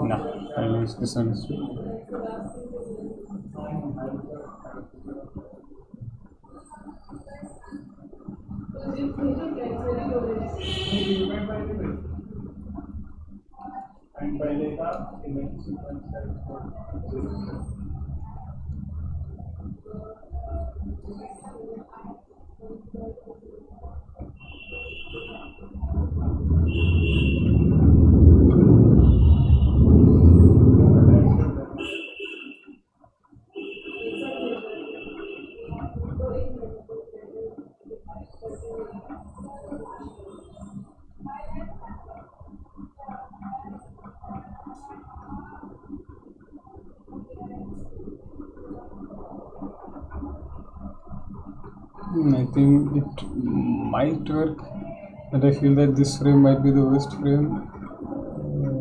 No, I'll use this one as well. I think it might work, but I feel that this frame might be the worst frame.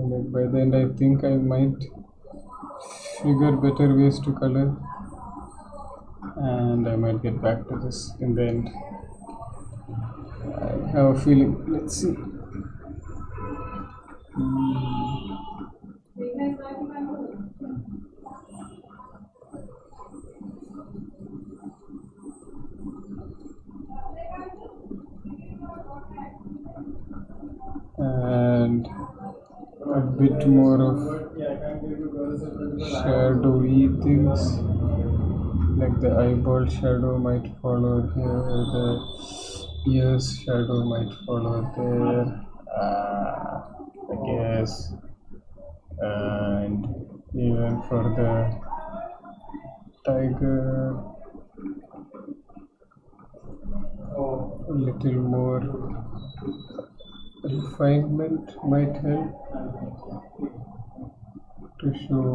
Like by the end, I think I might figure better ways to color, and I might get back to this in the end. I have a feeling. Let's see. And a bit more of shadowy things, like the eyeball shadow might follow here, the ears shadow might follow there, I guess, and even for the tiger, a little more refinement might help to show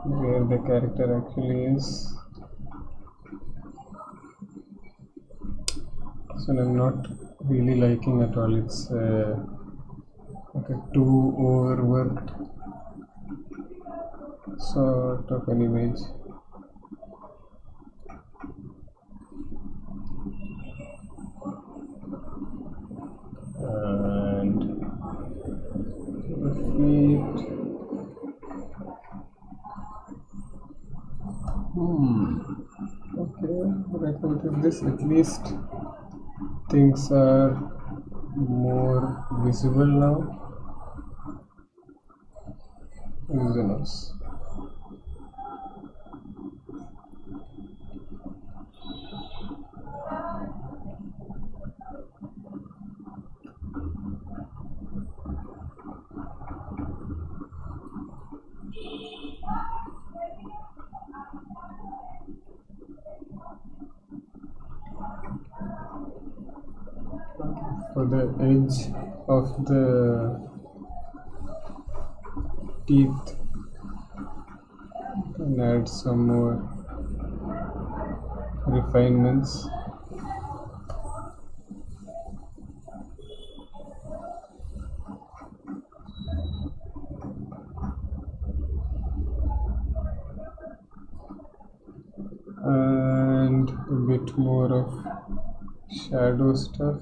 where the character actually is. So I'm not really liking at all. It's like a too overworked sort of an image. right now with this, at least things are more visible now. Is the nose. For the edge of the teeth, and add some more refinements. And a bit more of shadow stuff.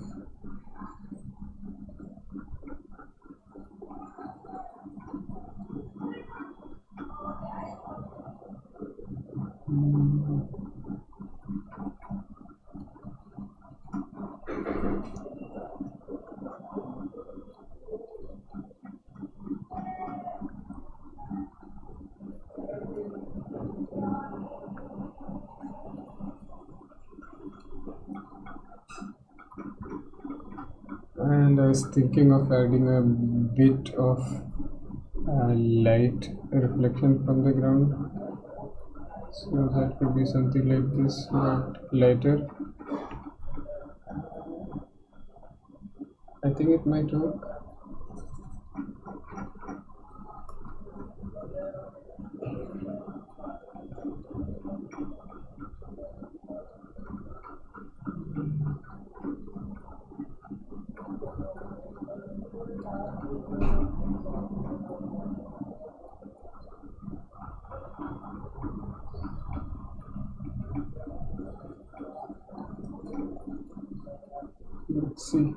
And I was thinking of adding a bit of light reflection from the ground, so that could be something like this, but lighter. I think it might work. Let's see,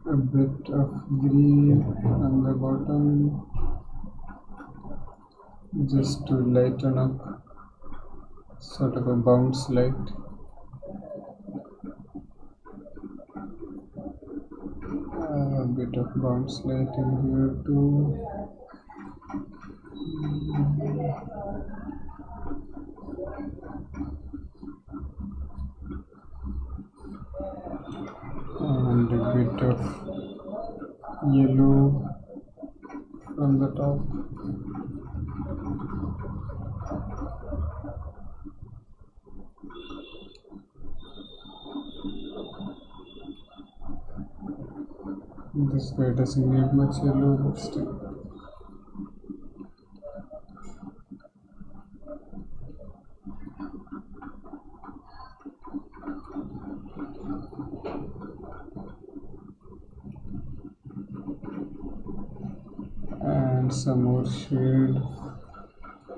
a bit of green on the bottom, just to lighten up, sort of a bounce light. A bit of bounce light in here too. And a bit of yellow from the top. This guy doesn't need much yellow, but still. And some more shade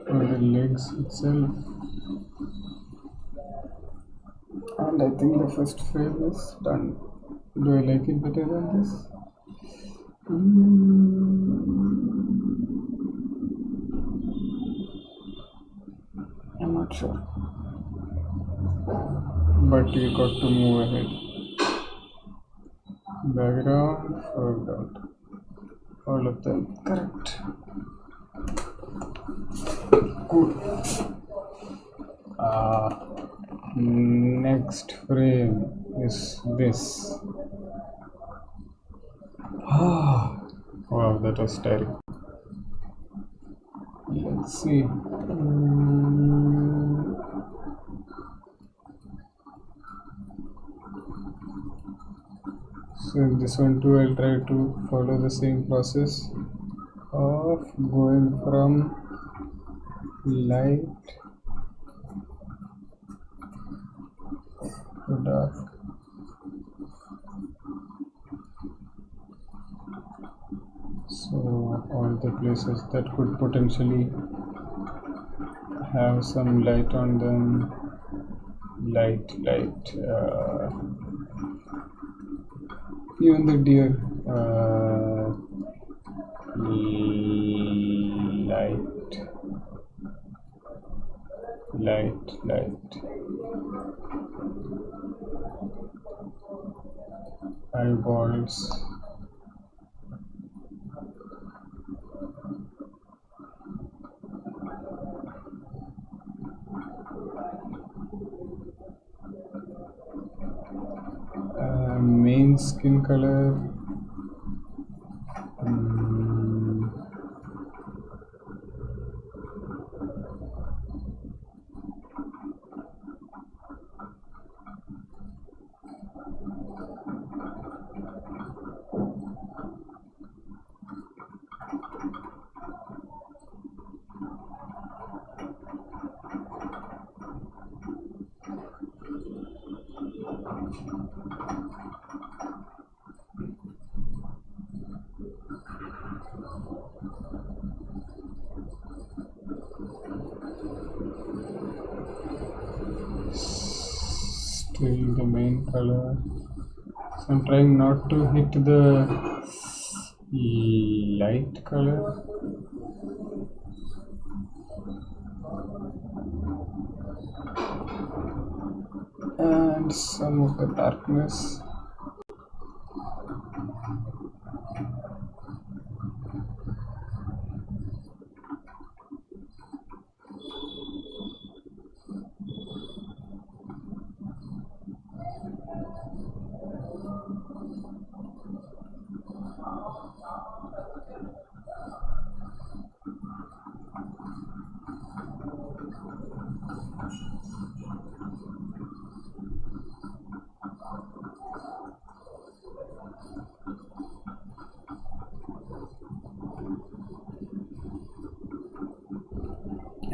for the legs itself. And I think the first frame is done. Do I like it better than this? I'm not sure. But we got to move ahead. Background, foreground. All of them correct. Good. Next frame is this. Wow, that was tiring. Let's see. So in this one too, I'll try to follow the same process of going from light to dark. So all the places that could potentially have some light on them, even the deer, light. light eyeballs. Main skin color. Still the main color. So I'm trying not to hit the light color. And some of the darkness.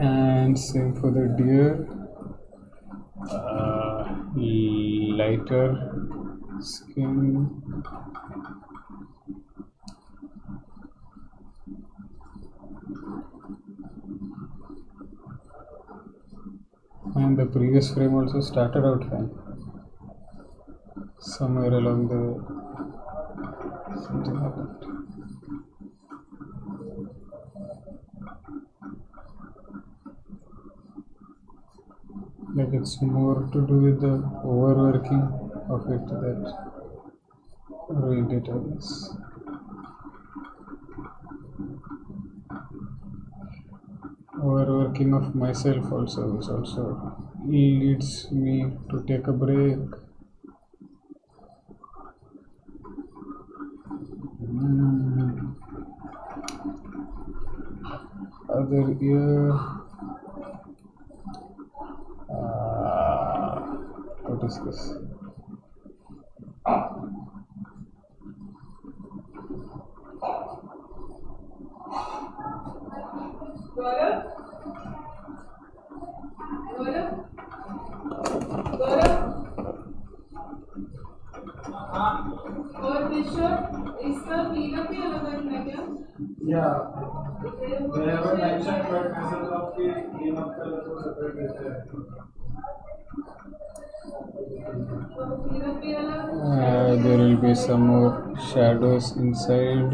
And same for the deer. Lighter skin. And the previous frame also started out fine. Somewhere along the something like that. Like it's more to do with the overworking of it that ruined it, I guess. Overworking of myself also, which also leads me to take a break. Other ear. What is this? और इसका cleanup भी अलग करना है क्या? Yeah, they haven't mentioned, but message of the cleanup color to separate रहते हैं. Cleanup भी अलग. There will be some more shadows inside.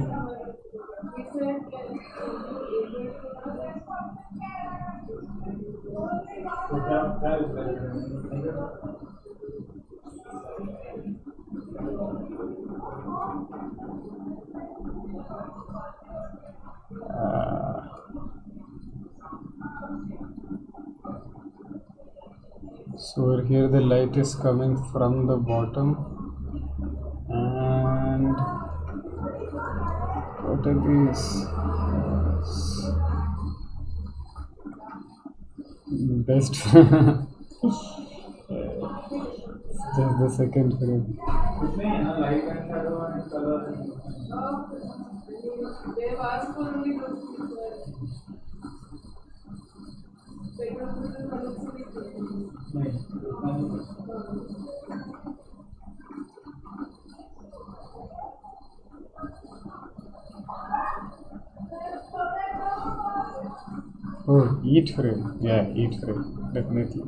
So क्या है? So over here the light is coming from the bottom, and what are these? Best just the second frame. कितने हैं ना light and shadow and color. They asked for only those. Oh, eat frame. Yeah, eat frame. Definitely.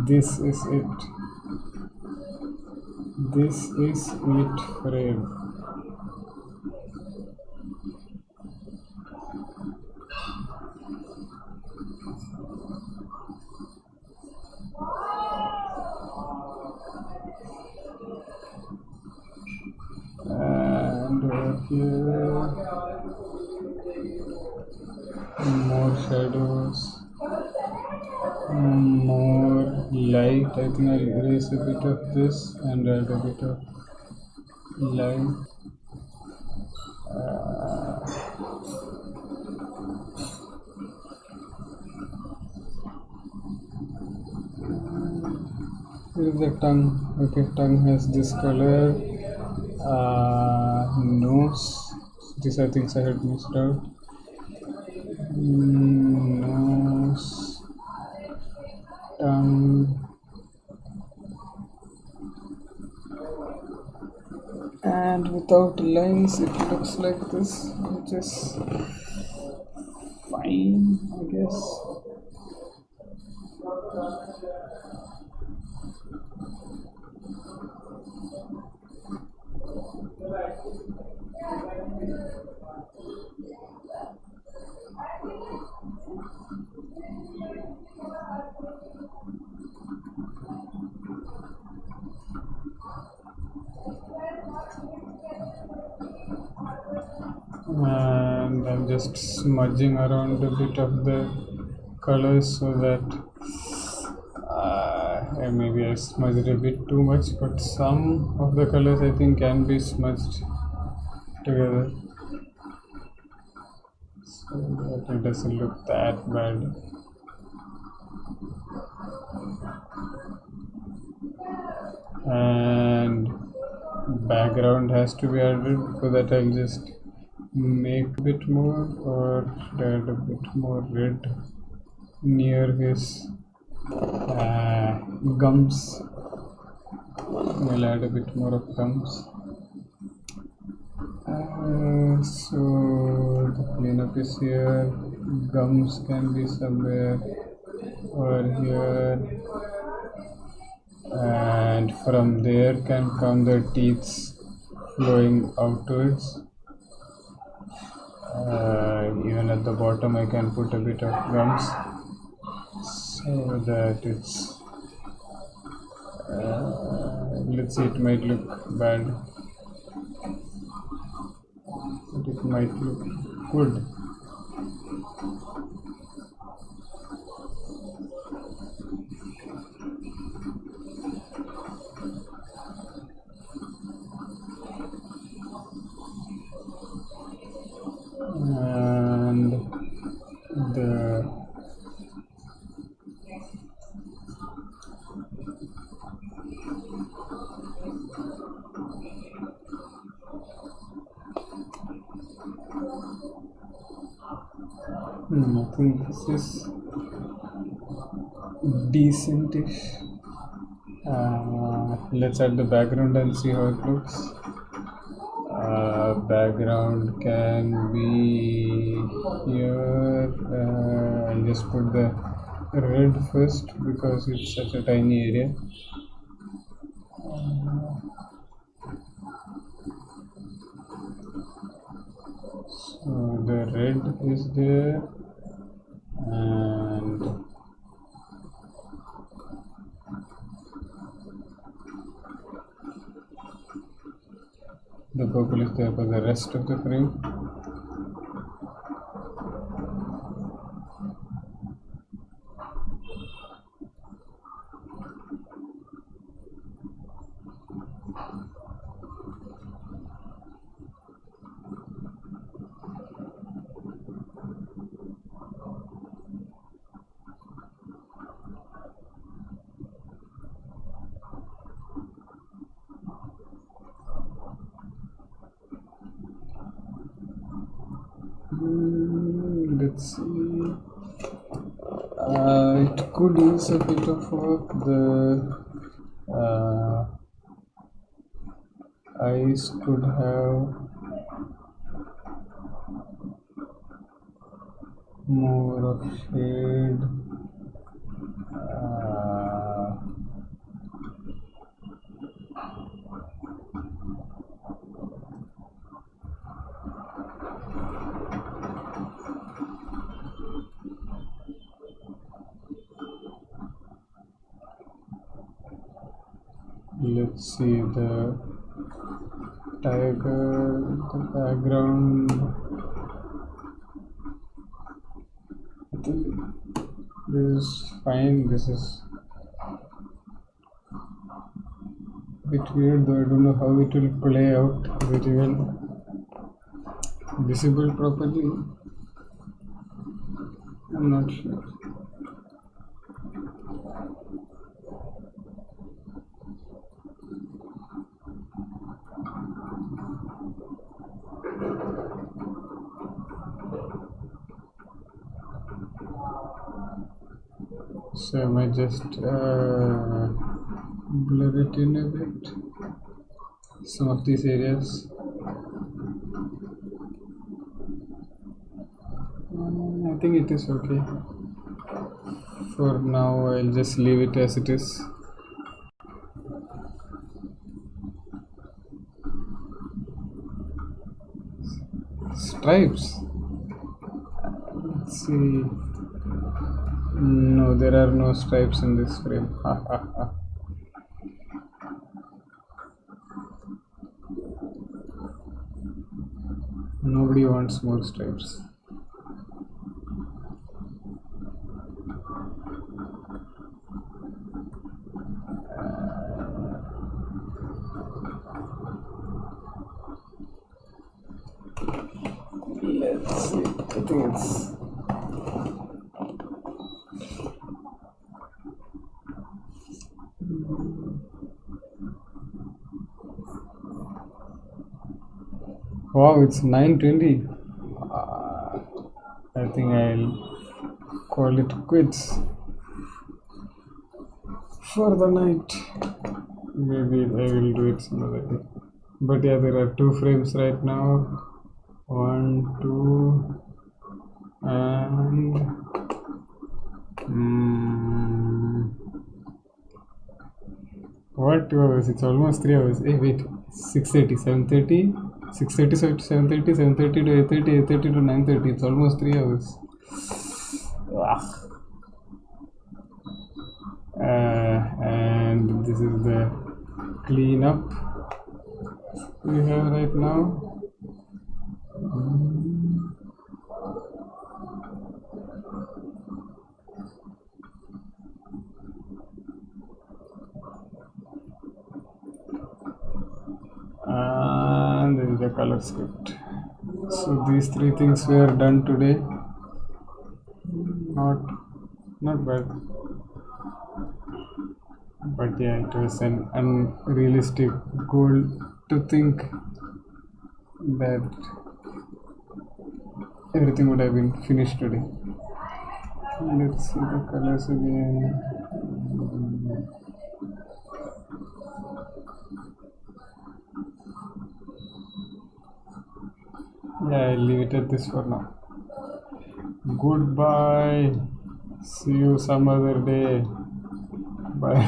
This is it. This is it frame. here, more shadows, more light. I think I'll erase a bit of this and add a bit of light. Here is the tongue. Okay, tongue has this color. Nose. These are things I had missed out. Nose, tongue, and without lines it looks like this, which is fine, I guess. And I'm just smudging around a bit of the colors so that maybe I smudged a bit too much, but some of the colors I think can be smudged together so that it doesn't look that bad. And background has to be added, so that I'll just make a bit more or add a bit more red near his gums. I'll add a bit more of gums. So the cleanup is here. Gums can be somewhere over here, and from there can come the teeth flowing outwards. Even at the bottom I can put a bit of gums so that it's let's see, it might look bad, but it might look good. And I think this is decentish. Let's add the background and see how it looks. Background can be here. I'll just put the red first because it's such a tiny area. So the red is there, and the purple is there for the rest of the frame. Let's see. It could use a bit of work. The eyes could have more of shade. Let's see, the tiger, the background. I think this is fine. This is a bit weird though. I don't know how it will play out. Is it even visible properly? I'm not sure. So I might just blur it in a bit, some of these areas. I think it is okay. For now I'll just leave it as it is. Stripes. Let's see. No, there are no stripes in this frame. Nobody wants more stripes. Let's see. I think it's wow, it's 9:20. I think I'll call it quits for the night. Maybe I will do it some other day. But yeah, there are 2 frames right now. 1, 2, and what 2 hours? It's almost 3 hours. Hey, wait, 6:30, 7:30, 6:30, 7:30, 7:30 to 8:30, 8:30 to 9:30. It's almost 3 hours. And this is the cleanup we have right now. And this is the Colorscript. So these 3 things were done today. Not bad. But yeah, it was an unrealistic goal to think that everything would have been finished today. Let's see the colors again. Yeah, I'll leave it at this for now. Goodbye. See you some other day. Bye.